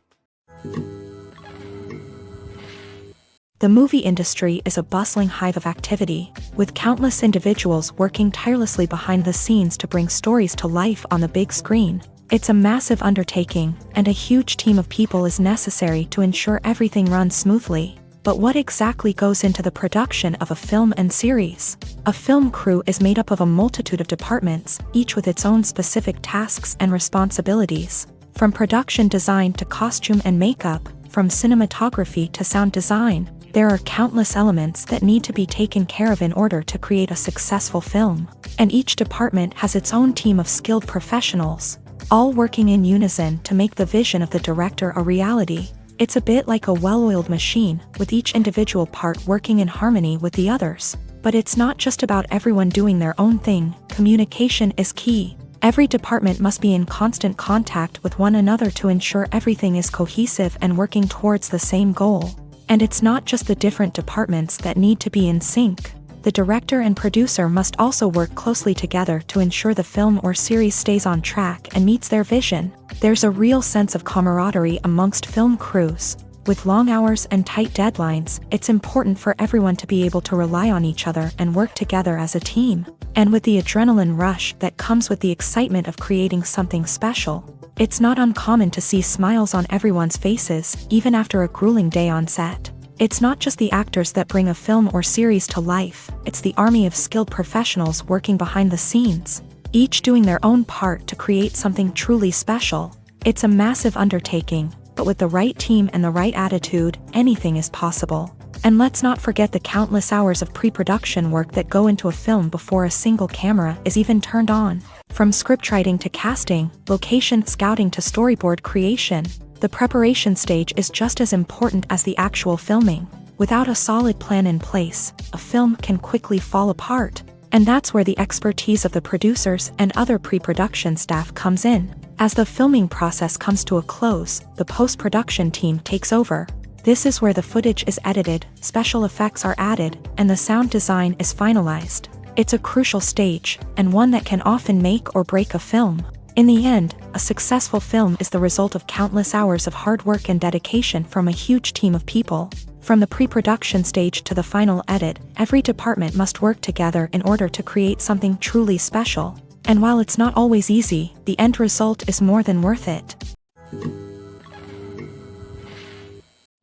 The movie industry is a bustling hive of activity, with countless individuals working tirelessly behind the scenes to bring stories to life on the big screen. It's a massive undertaking, and a huge team of people is necessary to ensure everything runs smoothly. But what exactly goes into the production of a film and series? A film crew is made up of a multitude of departments, each with its own specific tasks and responsibilities. From production design to costume and makeup, from cinematography to sound design, there are countless elements that need to be taken care of in order to create a successful film. And each department has its own team of skilled professionals, all working in unison to make the vision of the director a reality. It's a bit like a well-oiled machine, with each individual part working in harmony with the others. But it's not just about everyone doing their own thing. Communication is key. Every department must be in constant contact with one another to ensure everything is cohesive and working towards the same goal. And it's not just the different departments that need to be in sync. The director and producer must also work closely together to ensure the film or series stays on track and meets their vision. There's a real sense of camaraderie amongst film crews, With long hours and tight deadlines, it's important for everyone to be able to rely on each other and work together as a team. And with the adrenaline rush that comes with the excitement of creating something special, it's not uncommon to see smiles on everyone's faces, even after a grueling day on set. It's not just the actors that bring a film or series to life, it's the army of skilled professionals working behind the scenes, each doing their own part to create something truly special. It's a massive undertaking, but with the right team and the right attitude, anything is possible. And let's not forget the countless hours of pre-production work that go into a film before a single camera is even turned on. From scriptwriting to casting, location scouting to storyboard creation, the preparation stage is just as important as the actual filming. Without a solid plan in place, a film can quickly fall apart. And that's where the expertise of the producers and other pre-production staff comes in. As the filming process comes to a close, the post-production team takes over. This is where the footage is edited, special effects are added, and the sound design is finalized. It's a crucial stage, and one that can often make or break a film. In the end, a successful film is the result of countless hours of hard work and dedication from a huge team of people. From the pre-production stage to the final edit, every department must work together in order to create something truly special. And while it's not always easy, the end result is more than worth it.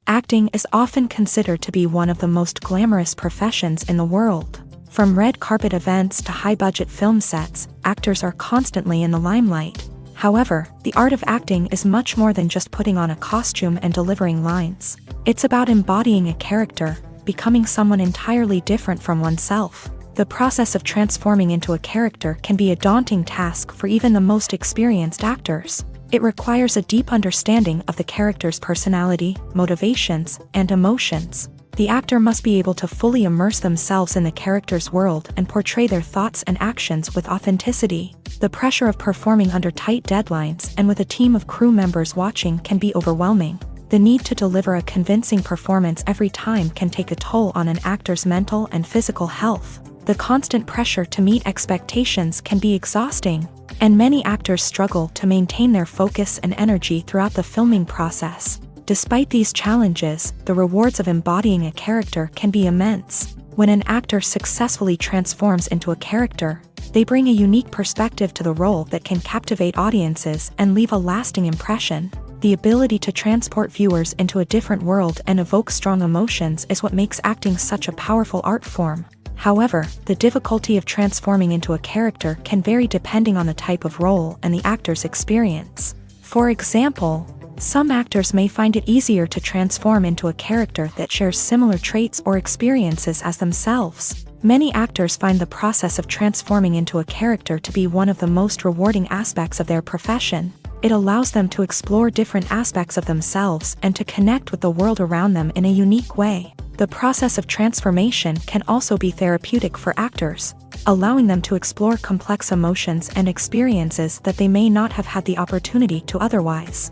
Acting is often considered to be one of the most glamorous professions in the world. From red carpet events to high-budget film sets, actors are constantly in the limelight. However, the art of acting is much more than just putting on a costume and delivering lines. It's about embodying a character, becoming someone entirely different from oneself. The process of transforming into a character can be a daunting task for even the most experienced actors. It requires a deep understanding of the character's personality, motivations, and emotions. The actor must be able to fully immerse themselves in the character's world and portray their thoughts and actions with authenticity. The pressure of performing under tight deadlines and with a team of crew members watching can be overwhelming. The need to deliver a convincing performance every time can take a toll on an actor's mental and physical health. The constant pressure to meet expectations can be exhausting, and many actors struggle to maintain their focus and energy throughout the filming process. Despite these challenges, the rewards of embodying a character can be immense. When an actor successfully transforms into a character, they bring a unique perspective to the role that can captivate audiences and leave a lasting impression. The ability to transport viewers into a different world and evoke strong emotions is what makes acting such a powerful art form. However, the difficulty of transforming into a character can vary depending on the type of role and the actor's experience. For example, some actors may find it easier to transform into a character that shares similar traits or experiences as themselves. Many actors find the process of transforming into a character to be one of the most rewarding aspects of their profession. It allows them to explore different aspects of themselves and to connect with the world around them in a unique way. The process of transformation can also be therapeutic for actors, allowing them to explore complex emotions and experiences that they may not have had the opportunity to otherwise.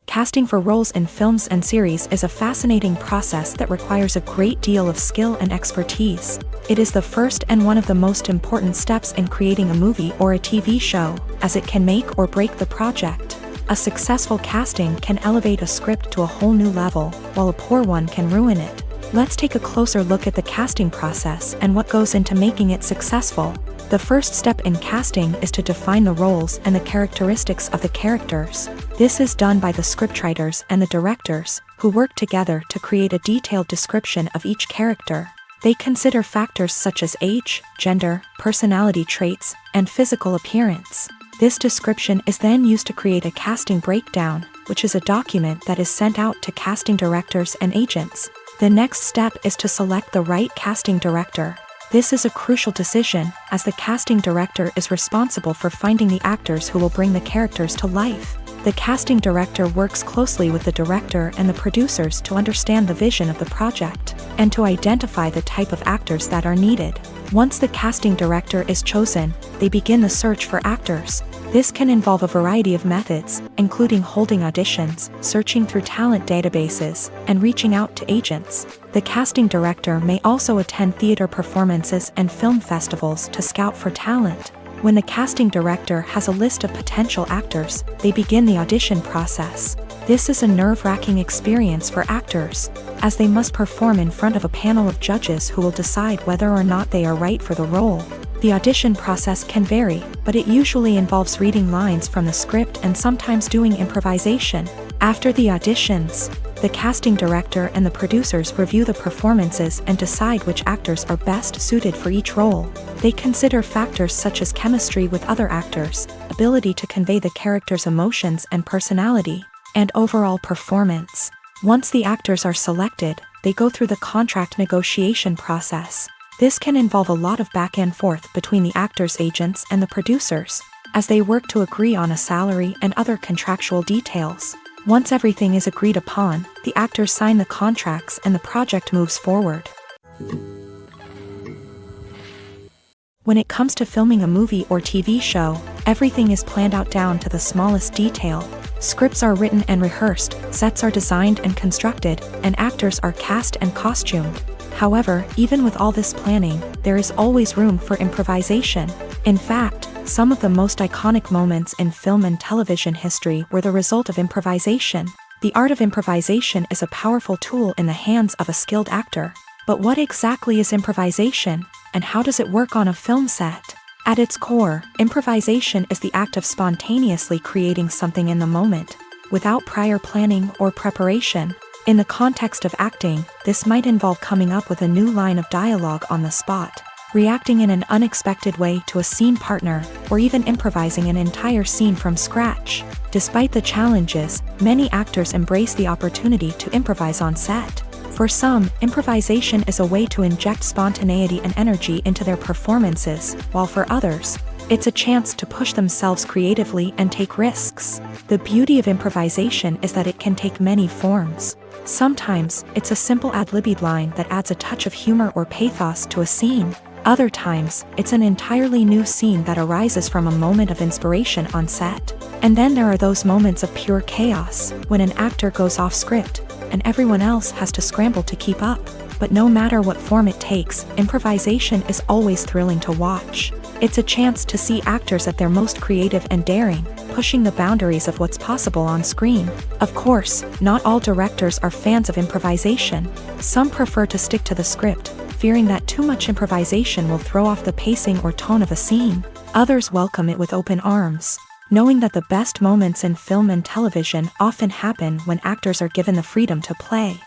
Casting for roles in films and series is a fascinating process that requires a great deal of skill and expertise. It is the first and one of the most important steps in creating a movie or a TV show, as it can make or break the project. A successful casting can elevate a script to a whole new level, while a poor one can ruin it. Let's take a closer look at the casting process and what goes into making it successful. The first step in casting is to define the roles and the characteristics of the characters. This is done by the scriptwriters and the directors, who work together to create a detailed description of each character. They consider factors such as age, gender, personality traits, and physical appearance. This description is then used to create a casting breakdown, which is a document that is sent out to casting directors and agents. The next step is to select the right casting director. This is a crucial decision, as the casting director is responsible for finding the actors who will bring the characters to life. The casting director works closely with the director and the producers to understand the vision of the project, and to identify the type of actors that are needed. Once the casting director is chosen, they begin the search for actors. This can involve a variety of methods, including holding auditions, searching through talent databases, and reaching out to agents. The casting director may also attend theater performances and film festivals to scout for talent. When the casting director has a list of potential actors, they begin the audition process. This is a nerve-wracking experience for actors, as they must perform in front of a panel of judges who will decide whether or not they are right for the role. The audition process can vary, but it usually involves reading lines from the script and sometimes doing improvisation. After the auditions, the casting director and the producers review the performances and decide which actors are best suited for each role. They consider factors such as chemistry with other actors, ability to convey the character's emotions and personality, and overall performance. Once the actors are selected, they go through the contract negotiation process. This can involve a lot of back and forth between the actors' agents and the producers, as they work to agree on a salary and other contractual details. Once everything is agreed upon, the actors sign the contracts and the project moves forward. When it comes to filming a movie or TV show, everything is planned out down to the smallest detail. Scripts are written and rehearsed, sets are designed and constructed, and actors are cast and costumed. However, even with all this planning, there is always room for improvisation. In fact, some of the most iconic moments in film and television history were the result of improvisation. The art of improvisation is a powerful tool in the hands of a skilled actor. But what exactly is improvisation, and how does it work on a film set? At its core, improvisation is the act of spontaneously creating something in the moment, without prior planning or preparation. In the context of acting, this might involve coming up with a new line of dialogue on the spot, reacting in an unexpected way to a scene partner, or even improvising an entire scene from scratch. Despite the challenges, many actors embrace the opportunity to improvise on set. For some, improvisation is a way to inject spontaneity and energy into their performances, while for others, it's a chance to push themselves creatively and take risks. The beauty of improvisation is that it can take many forms. Sometimes, it's a simple ad-libbed line that adds a touch of humor or pathos to a scene. Other times, it's an entirely new scene that arises from a moment of inspiration on set. And then there are those moments of pure chaos, when an actor goes off script, and everyone else has to scramble to keep up. But no matter what form it takes, improvisation is always thrilling to watch. It's a chance to see actors at their most creative and daring, pushing the boundaries of what's possible on screen. Of course, not all directors are fans of improvisation. Some prefer to stick to the script, fearing that too much improvisation will throw off the pacing or tone of a scene. Others welcome it with open arms, knowing that the best moments in film and television often happen when actors are given the freedom to play.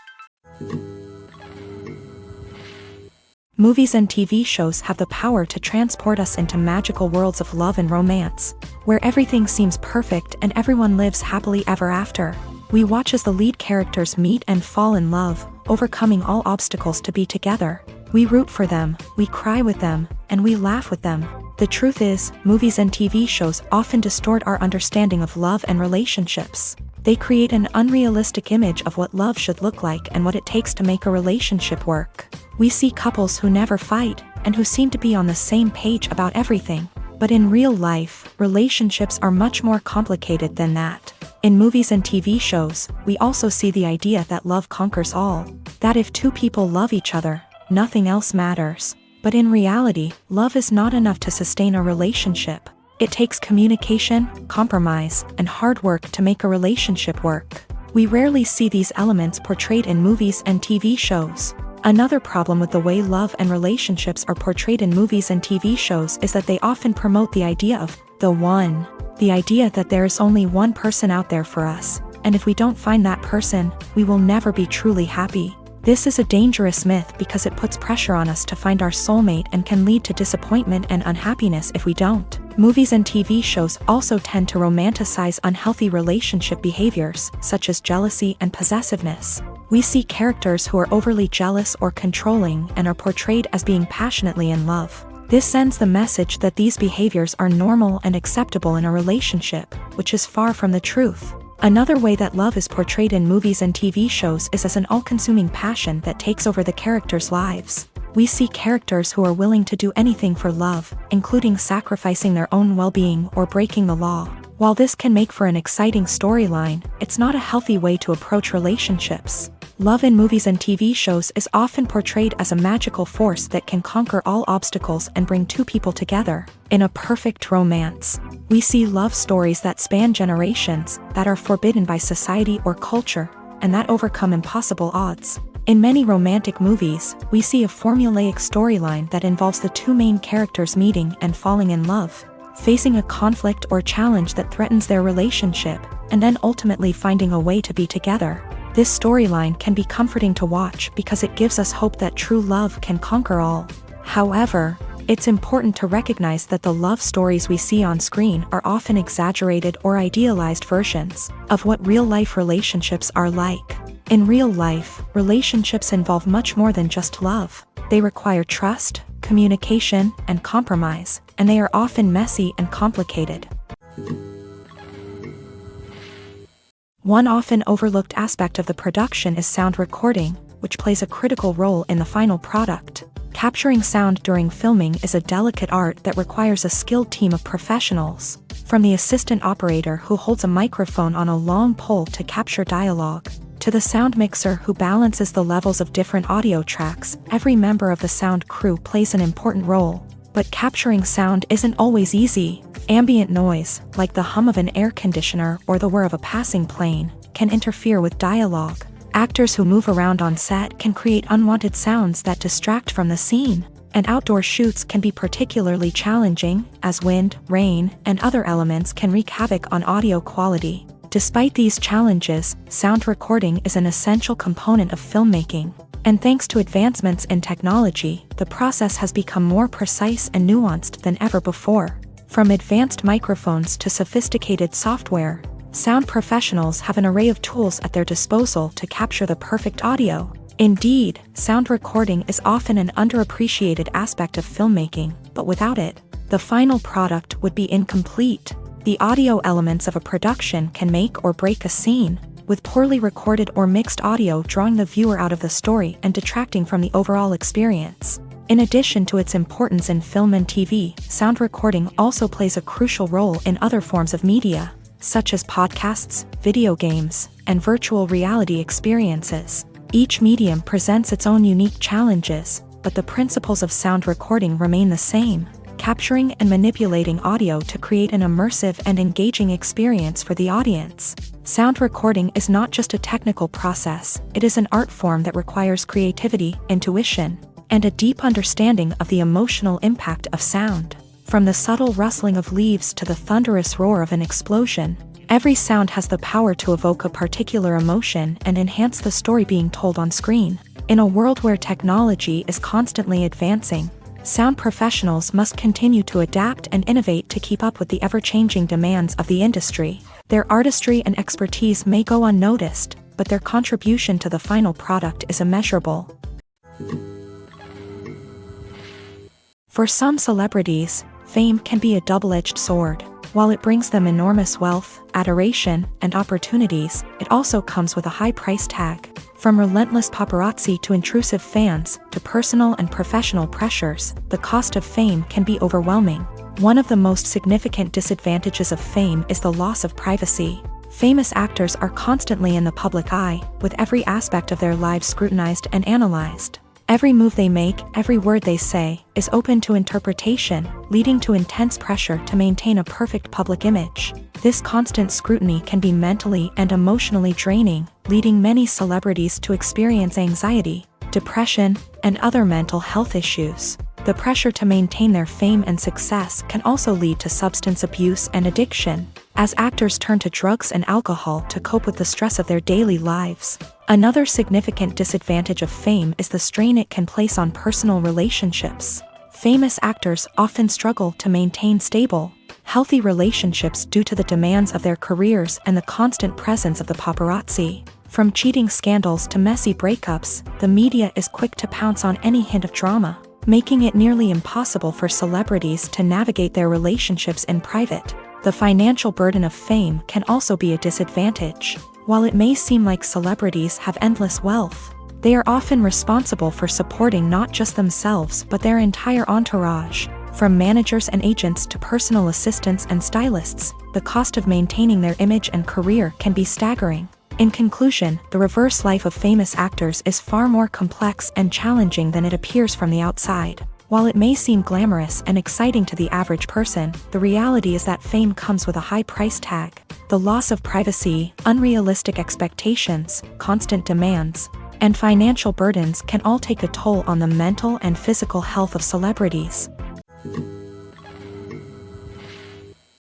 Movies and TV shows have the power to transport us into magical worlds of love and romance, where everything seems perfect and everyone lives happily ever after. We watch as the lead characters meet and fall in love, overcoming all obstacles to be together. We root for them, we cry with them, and we laugh with them. The truth is, movies and TV shows often distort our understanding of love and relationships. They create an unrealistic image of what love should look like and what it takes to make a relationship work. We see couples who never fight, and who seem to be on the same page about everything. But in real life, relationships are much more complicated than that. In movies and TV shows, we also see the idea that love conquers all. That if two people love each other, nothing else matters. But in reality, love is not enough to sustain a relationship. It takes communication, compromise, and hard work to make a relationship work. We rarely see these elements portrayed in movies and TV shows. Another problem with the way love and relationships are portrayed in movies and TV shows is that they often promote the idea of the one. The idea that there is only one person out there for us, and if we don't find that person, we will never be truly happy. This is a dangerous myth because it puts pressure on us to find our soulmate and can lead to disappointment and unhappiness if we don't. Movies and TV shows also tend to romanticize unhealthy relationship behaviors, such as jealousy and possessiveness. We see characters who are overly jealous or controlling and are portrayed as being passionately in love. This sends the message that these behaviors are normal and acceptable in a relationship, which is far from the truth. Another way that love is portrayed in movies and TV shows is as an all-consuming passion that takes over the characters' lives. We see characters who are willing to do anything for love, including sacrificing their own well-being or breaking the law. While this can make for an exciting storyline, it's not a healthy way to approach relationships. Love in movies and TV shows is often portrayed as a magical force that can conquer all obstacles and bring two people together in a perfect romance. We see love stories that span generations, that are forbidden by society or culture, and that overcome impossible odds. In many romantic movies, we see a formulaic storyline that involves the two main characters meeting and falling in love, facing a conflict or challenge that threatens their relationship, and then ultimately finding a way to be together. This storyline can be comforting to watch because it gives us hope that true love can conquer all. However, it's important to recognize that the love stories we see on screen are often exaggerated or idealized versions of what real-life relationships are like. In real life, relationships involve much more than just love. They require trust, communication, and compromise, and they are often messy and complicated. One often overlooked aspect of the production is sound recording, which plays a critical role in the final product. Capturing sound during filming is a delicate art that requires a skilled team of professionals. From the assistant operator who holds a microphone on a long pole to capture dialogue, to the sound mixer who balances the levels of different audio tracks, every member of the sound crew plays an important role. But capturing sound isn't always easy. Ambient noise, like the hum of an air conditioner or the whir of a passing plane, can interfere with dialogue. Actors who move around on set can create unwanted sounds that distract from the scene. And outdoor shoots can be particularly challenging, as wind, rain, and other elements can wreak havoc on audio quality. Despite these challenges, sound recording is an essential component of filmmaking. And thanks to advancements in technology, the process has become more precise and nuanced than ever before. From advanced microphones to sophisticated software, sound professionals have an array of tools at their disposal to capture the perfect audio. Indeed, sound recording is often an underappreciated aspect of filmmaking, but without it, the final product would be incomplete. The audio elements of a production can make or break a scene, with poorly recorded or mixed audio drawing the viewer out of the story and detracting from the overall experience. In addition to its importance in film and TV, sound recording also plays a crucial role in other forms of media, such as podcasts, video games, and virtual reality experiences. Each medium presents its own unique challenges, but the principles of sound recording remain the same: capturing and manipulating audio to create an immersive and engaging experience for the audience. Sound recording is not just a technical process, it is an art form that requires creativity, intuition, and a deep understanding of the emotional impact of sound. From the subtle rustling of leaves to the thunderous roar of an explosion, every sound has the power to evoke a particular emotion and enhance the story being told on screen. In a world where technology is constantly advancing, sound professionals must continue to adapt and innovate to keep up with the ever-changing demands of the industry. Their artistry and expertise may go unnoticed, but their contribution to the final product is immeasurable. For some celebrities, fame can be a double-edged sword. While it brings them enormous wealth, adoration, and opportunities, it also comes with a high price tag. From relentless paparazzi to intrusive fans, to personal and professional pressures, the cost of fame can be overwhelming. One of the most significant disadvantages of fame is the loss of privacy. Famous actors are constantly in the public eye, with every aspect of their lives scrutinized and analyzed. Every move they make, every word they say, is open to interpretation, leading to intense pressure to maintain a perfect public image. This constant scrutiny can be mentally and emotionally draining, leading many celebrities to experience anxiety, depression, and other mental health issues. The pressure to maintain their fame and success can also lead to substance abuse and addiction, as actors turn to drugs and alcohol to cope with the stress of their daily lives. Another significant disadvantage of fame is the strain it can place on personal relationships. Famous actors often struggle to maintain stable, healthy relationships due to the demands of their careers and the constant presence of the paparazzi. From cheating scandals to messy breakups, the media is quick to pounce on any hint of drama, making it nearly impossible for celebrities to navigate their relationships in private. The financial burden of fame can also be a disadvantage. While it may seem like celebrities have endless wealth, they are often responsible for supporting not just themselves but their entire entourage. From managers and agents to personal assistants and stylists, the cost of maintaining their image and career can be staggering. In conclusion, the reverse life of famous actors is far more complex and challenging than it appears from the outside. While it may seem glamorous and exciting to the average person, the reality is that fame comes with a high price tag. The loss of privacy, unrealistic expectations, constant demands, and financial burdens can all take a toll on the mental and physical health of celebrities.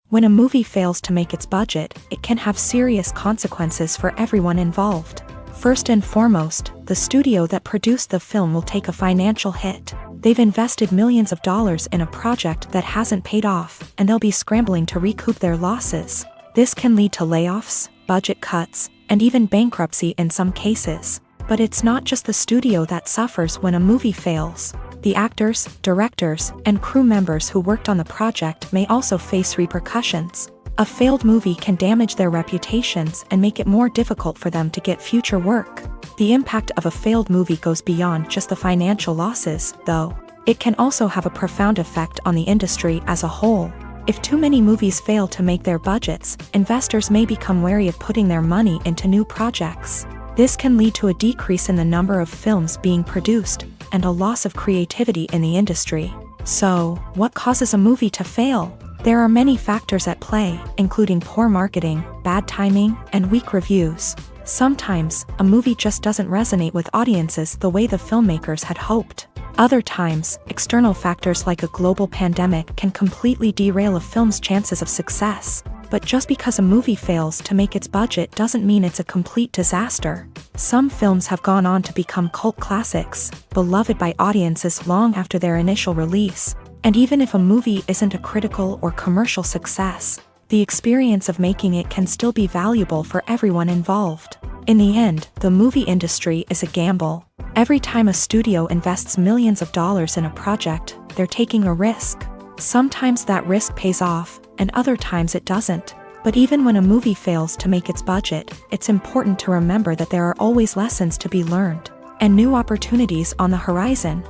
When a movie fails to make its budget, it can have serious consequences for everyone involved. First and foremost, the studio that produced the film will take a financial hit. They've invested millions of dollars in a project that hasn't paid off, and they'll be scrambling to recoup their losses. This can lead to layoffs, budget cuts, and even bankruptcy in some cases. But it's not just the studio that suffers when a movie fails. The actors, directors, and crew members who worked on the project may also face repercussions. A failed movie can damage their reputations and make it more difficult for them to get future work. The impact of a failed movie goes beyond just the financial losses, though. It can also have a profound effect on the industry as a whole. If too many movies fail to make their budgets, investors may become wary of putting their money into new projects. This can lead to a decrease in the number of films being produced, and a loss of creativity in the industry. So, what causes a movie to fail? There are many factors at play, including poor marketing, bad timing, and weak reviews. Sometimes, a movie just doesn't resonate with audiences the way the filmmakers had hoped. Other times, external factors like a global pandemic can completely derail a film's chances of success. But just because a movie fails to make its budget doesn't mean it's a complete disaster. Some films have gone on to become cult classics, beloved by audiences long after their initial release. And even if a movie isn't a critical or commercial success, the experience of making it can still be valuable for everyone involved. In the end, the movie industry is a gamble. Every time a studio invests millions of dollars in a project, they're taking a risk. Sometimes that risk pays off, and other times it doesn't. But even when a movie fails to make its budget, it's important to remember that there are always lessons to be learned, and new opportunities on the horizon.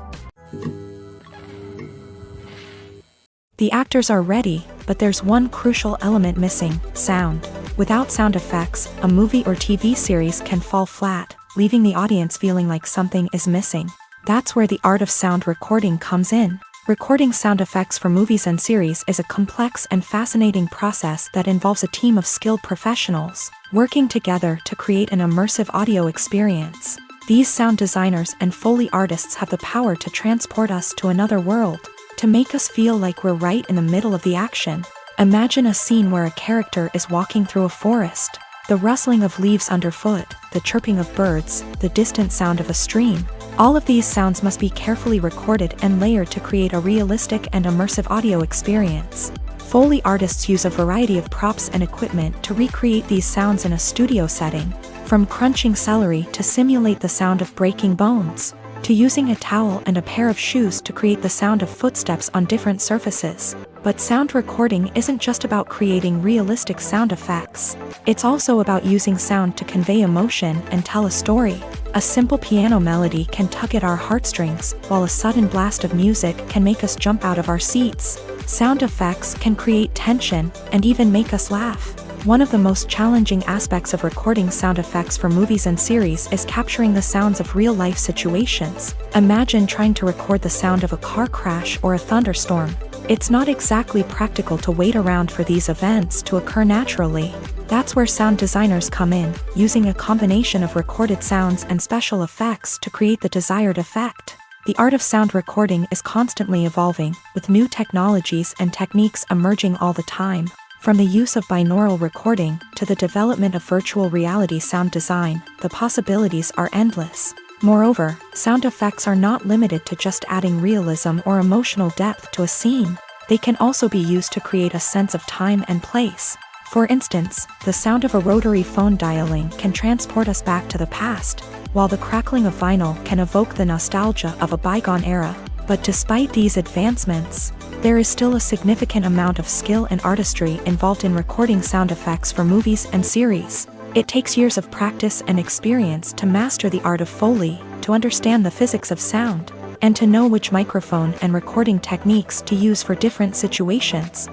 The actors are ready, but there's one crucial element missing: sound. Without sound effects, a movie or TV series can fall flat, leaving the audience feeling like something is missing. That's where the art of sound recording comes in. Recording sound effects for movies and series is a complex and fascinating process that involves a team of skilled professionals working together to create an immersive audio experience. These sound designers and Foley artists have the power to transport us to another world, to make us feel like we're right in the middle of the action. Imagine a scene where a character is walking through a forest. The rustling of leaves underfoot, the chirping of birds, the distant sound of a stream. All of these sounds must be carefully recorded and layered to create a realistic and immersive audio experience. Foley artists use a variety of props and equipment to recreate these sounds in a studio setting, from crunching celery to simulate the sound of breaking bones, to using a towel and a pair of shoes to create the sound of footsteps on different surfaces. But sound recording isn't just about creating realistic sound effects. It's also about using sound to convey emotion and tell a story. A simple piano melody can tug at our heartstrings, while a sudden blast of music can make us jump out of our seats. Sound effects can create tension and even make us laugh. One of the most challenging aspects of recording sound effects for movies and series is capturing the sounds of real-life situations. Imagine trying to record the sound of a car crash or a thunderstorm. It's not exactly practical to wait around for these events to occur naturally. That's where sound designers come in, using a combination of recorded sounds and special effects to create the desired effect. The art of sound recording is constantly evolving, with new technologies and techniques emerging all the time. From the use of binaural recording to the development of virtual reality sound design, the possibilities are endless. Moreover, sound effects are not limited to just adding realism or emotional depth to a scene. They can also be used to create a sense of time and place. For instance, the sound of a rotary phone dialing can transport us back to the past, while the crackling of vinyl can evoke the nostalgia of a bygone era. But despite these advancements, there is still a significant amount of skill and artistry involved in recording sound effects for movies and series. It takes years of practice and experience to master the art of Foley, to understand the physics of sound, and to know which microphone and recording techniques to use for different situations.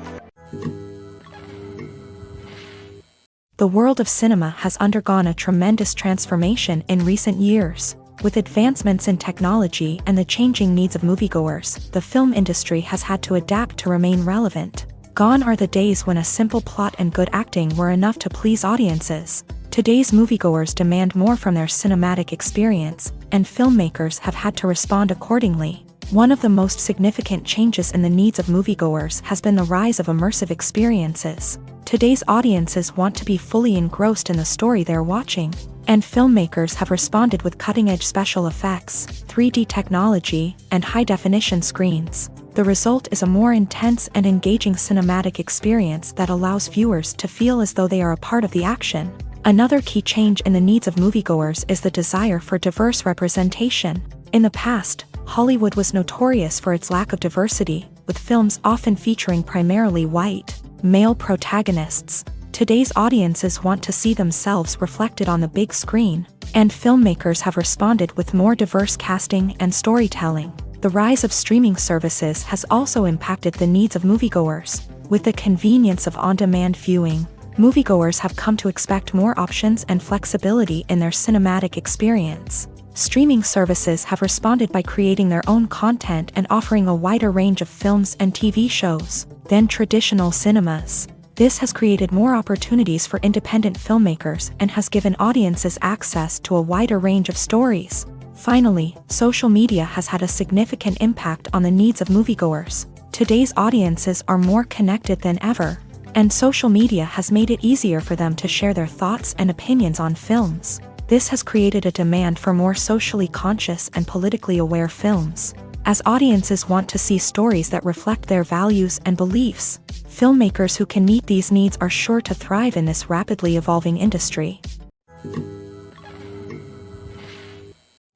The The world of cinema has undergone a tremendous transformation in recent years. With advancements in technology and the changing needs of moviegoers, the film industry has had to adapt to remain relevant. Gone are the days when a simple plot and good acting were enough to please audiences. Today's moviegoers demand more from their cinematic experience, and filmmakers have had to respond accordingly. One of the most significant changes in the needs of moviegoers has been the rise of immersive experiences. Today's audiences want to be fully engrossed in the story they're watching, and filmmakers have responded with cutting-edge special effects, 3D technology, and high-definition screens. The result is a more intense and engaging cinematic experience that allows viewers to feel as though they are a part of the action. Another key change in the needs of moviegoers is the desire for diverse representation. In the past, Hollywood was notorious for its lack of diversity, with films often featuring primarily white, male protagonists. Today's audiences want to see themselves reflected on the big screen, and filmmakers have responded with more diverse casting and storytelling. The rise of streaming services has also impacted the needs of moviegoers. With the convenience of on-demand viewing, moviegoers have come to expect more options and flexibility in their cinematic experience. Streaming services have responded by creating their own content and offering a wider range of films and TV shows than traditional cinemas. This has created more opportunities for independent filmmakers and has given audiences access to a wider range of stories. Finally, social media has had a significant impact on the needs of moviegoers. Today's audiences are more connected than ever, and social media has made it easier for them to share their thoughts and opinions on films. This has created a demand for more socially conscious and politically aware films. As audiences want to see stories that reflect their values and beliefs, filmmakers who can meet these needs are sure to thrive in this rapidly evolving industry.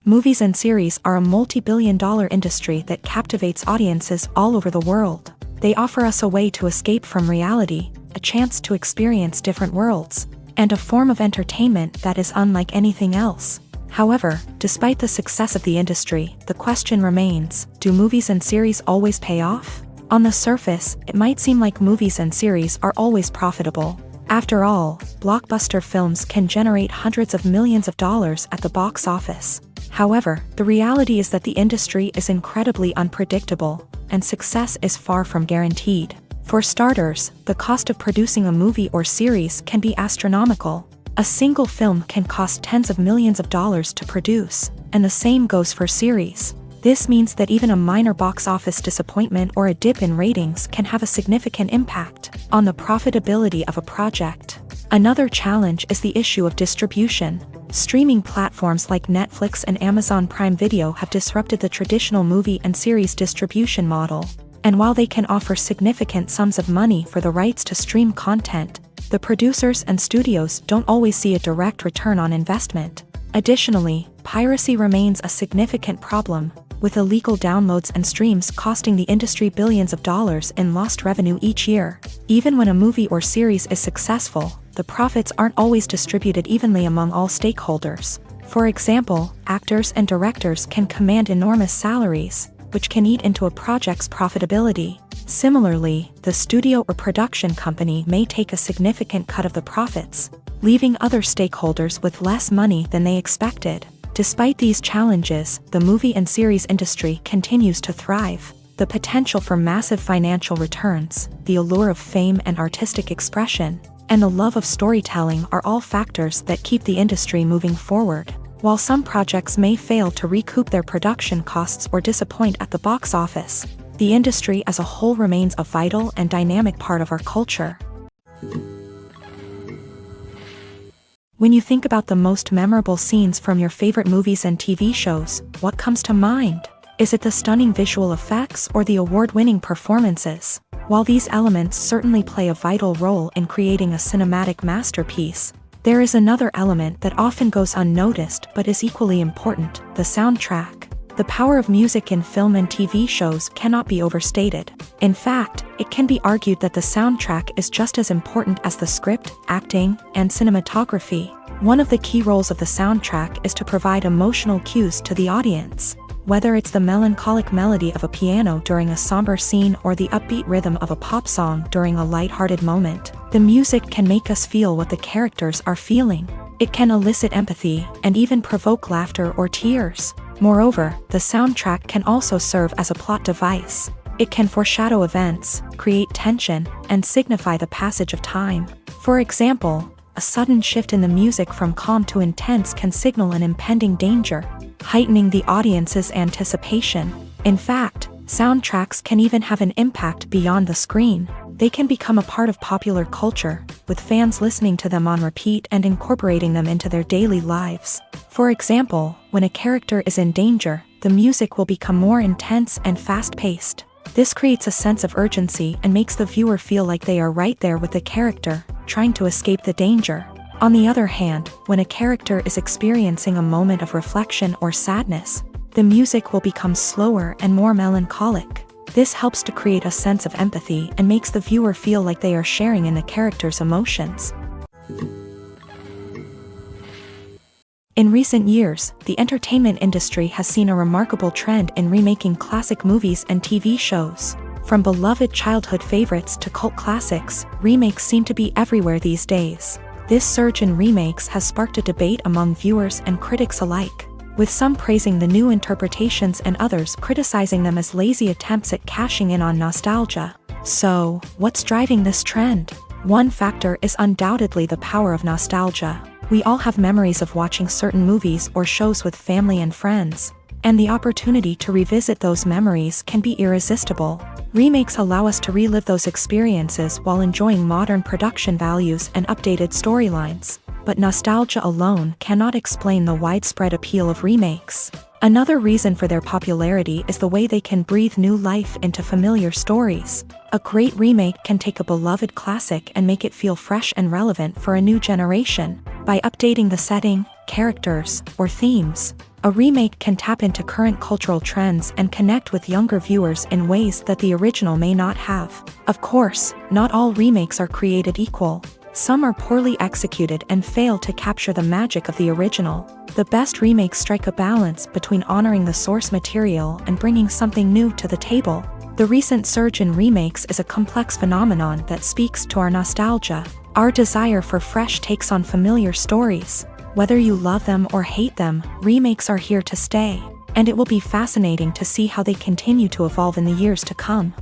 Movies and series are a multi-billion-dollar industry that captivates audiences all over the world. They offer us a way to escape from reality, a chance to experience different worlds, and a form of entertainment that is unlike anything else. However, despite the success of the industry, the question remains, do movies and series always pay off? On the surface, it might seem like movies and series are always profitable. After all, blockbuster films can generate hundreds of millions of dollars at the box office. However, the reality is that the industry is incredibly unpredictable, and success is far from guaranteed. For starters, the cost of producing a movie or series can be astronomical. A single film can cost tens of millions of dollars to produce, and the same goes for series. This means that even a minor box office disappointment or a dip in ratings can have a significant impact on the profitability of a project. Another challenge is the issue of distribution. Streaming platforms like Netflix and Amazon Prime Video have disrupted the traditional movie and series distribution model. And while they can offer significant sums of money for the rights to stream content, the producers and studios don't always see a direct return on investment. Additionally, piracy remains a significant problem, with illegal downloads and streams costing the industry billions of dollars in lost revenue each year. Even when a movie or series is successful, the profits aren't always distributed evenly among all stakeholders. For example, actors and directors can command enormous salaries, which can eat into a project's profitability. Similarly, the studio or production company may take a significant cut of the profits, leaving other stakeholders with less money than they expected. Despite these challenges, the movie and series industry continues to thrive. The potential for massive financial returns, the allure of fame and artistic expression, and the love of storytelling are all factors that keep the industry moving forward. While some projects may fail to recoup their production costs or disappoint at the box office, the industry as a whole remains a vital and dynamic part of our culture. When you think about the most memorable scenes from your favorite movies and TV shows, what comes to mind? Is it the stunning visual effects or the award-winning performances? While these elements certainly play a vital role in creating a cinematic masterpiece, there is another element that often goes unnoticed but is equally important: the soundtrack. The power of music in film and TV shows cannot be overstated. In fact, it can be argued that the soundtrack is just as important as the script, acting, and cinematography. One of the key roles of the soundtrack is to provide emotional cues to the audience. Whether it's the melancholic melody of a piano during a somber scene or the upbeat rhythm of a pop song during a light-hearted moment, The music can make us feel what the characters are feeling. It can elicit empathy and even provoke laughter or tears. Moreover, the soundtrack can also serve as a plot device. It can foreshadow events, create tension, and signify the passage of time. For example, a sudden shift in the music from calm to intense can signal an impending danger, heightening the audience's anticipation. In fact, soundtracks can even have an impact beyond the screen. They can become a part of popular culture, with fans listening to them on repeat and incorporating them into their daily lives. For example, when a character is in danger, the music will become more intense and fast-paced. This creates a sense of urgency and makes the viewer feel like they are right there with the character, trying to escape the danger. On the other hand, when a character is experiencing a moment of reflection or sadness, the music will become slower and more melancholic. This helps to create a sense of empathy and makes the viewer feel like they are sharing in the character's emotions. In recent years, the entertainment industry has seen a remarkable trend in remaking classic movies and TV shows. From beloved childhood favorites to cult classics, remakes seem to be everywhere these days. This surge in remakes has sparked a debate among viewers and critics alike, with some praising the new interpretations and others criticizing them as lazy attempts at cashing in on nostalgia. So, what's driving this trend? One factor is undoubtedly the power of nostalgia. We all have memories of watching certain movies or shows with family and friends, and the opportunity to revisit those memories can be irresistible. Remakes allow us to relive those experiences while enjoying modern production values and updated storylines. But nostalgia alone cannot explain the widespread appeal of remakes. Another reason for their popularity is the way they can breathe new life into familiar stories. A great remake can take a beloved classic and make it feel fresh and relevant for a new generation. By updating the setting, characters, or themes, a remake can tap into current cultural trends and connect with younger viewers in ways that the original may not have. Of course, not all remakes are created equal. Some are poorly executed and fail to capture the magic of the original. The best remakes strike a balance between honoring the source material and bringing something new to the table. The recent surge in remakes is a complex phenomenon that speaks to our nostalgia, our desire for fresh takes on familiar stories. Whether you love them or hate them, remakes are here to stay, and it will be fascinating to see how they continue to evolve in the years to come.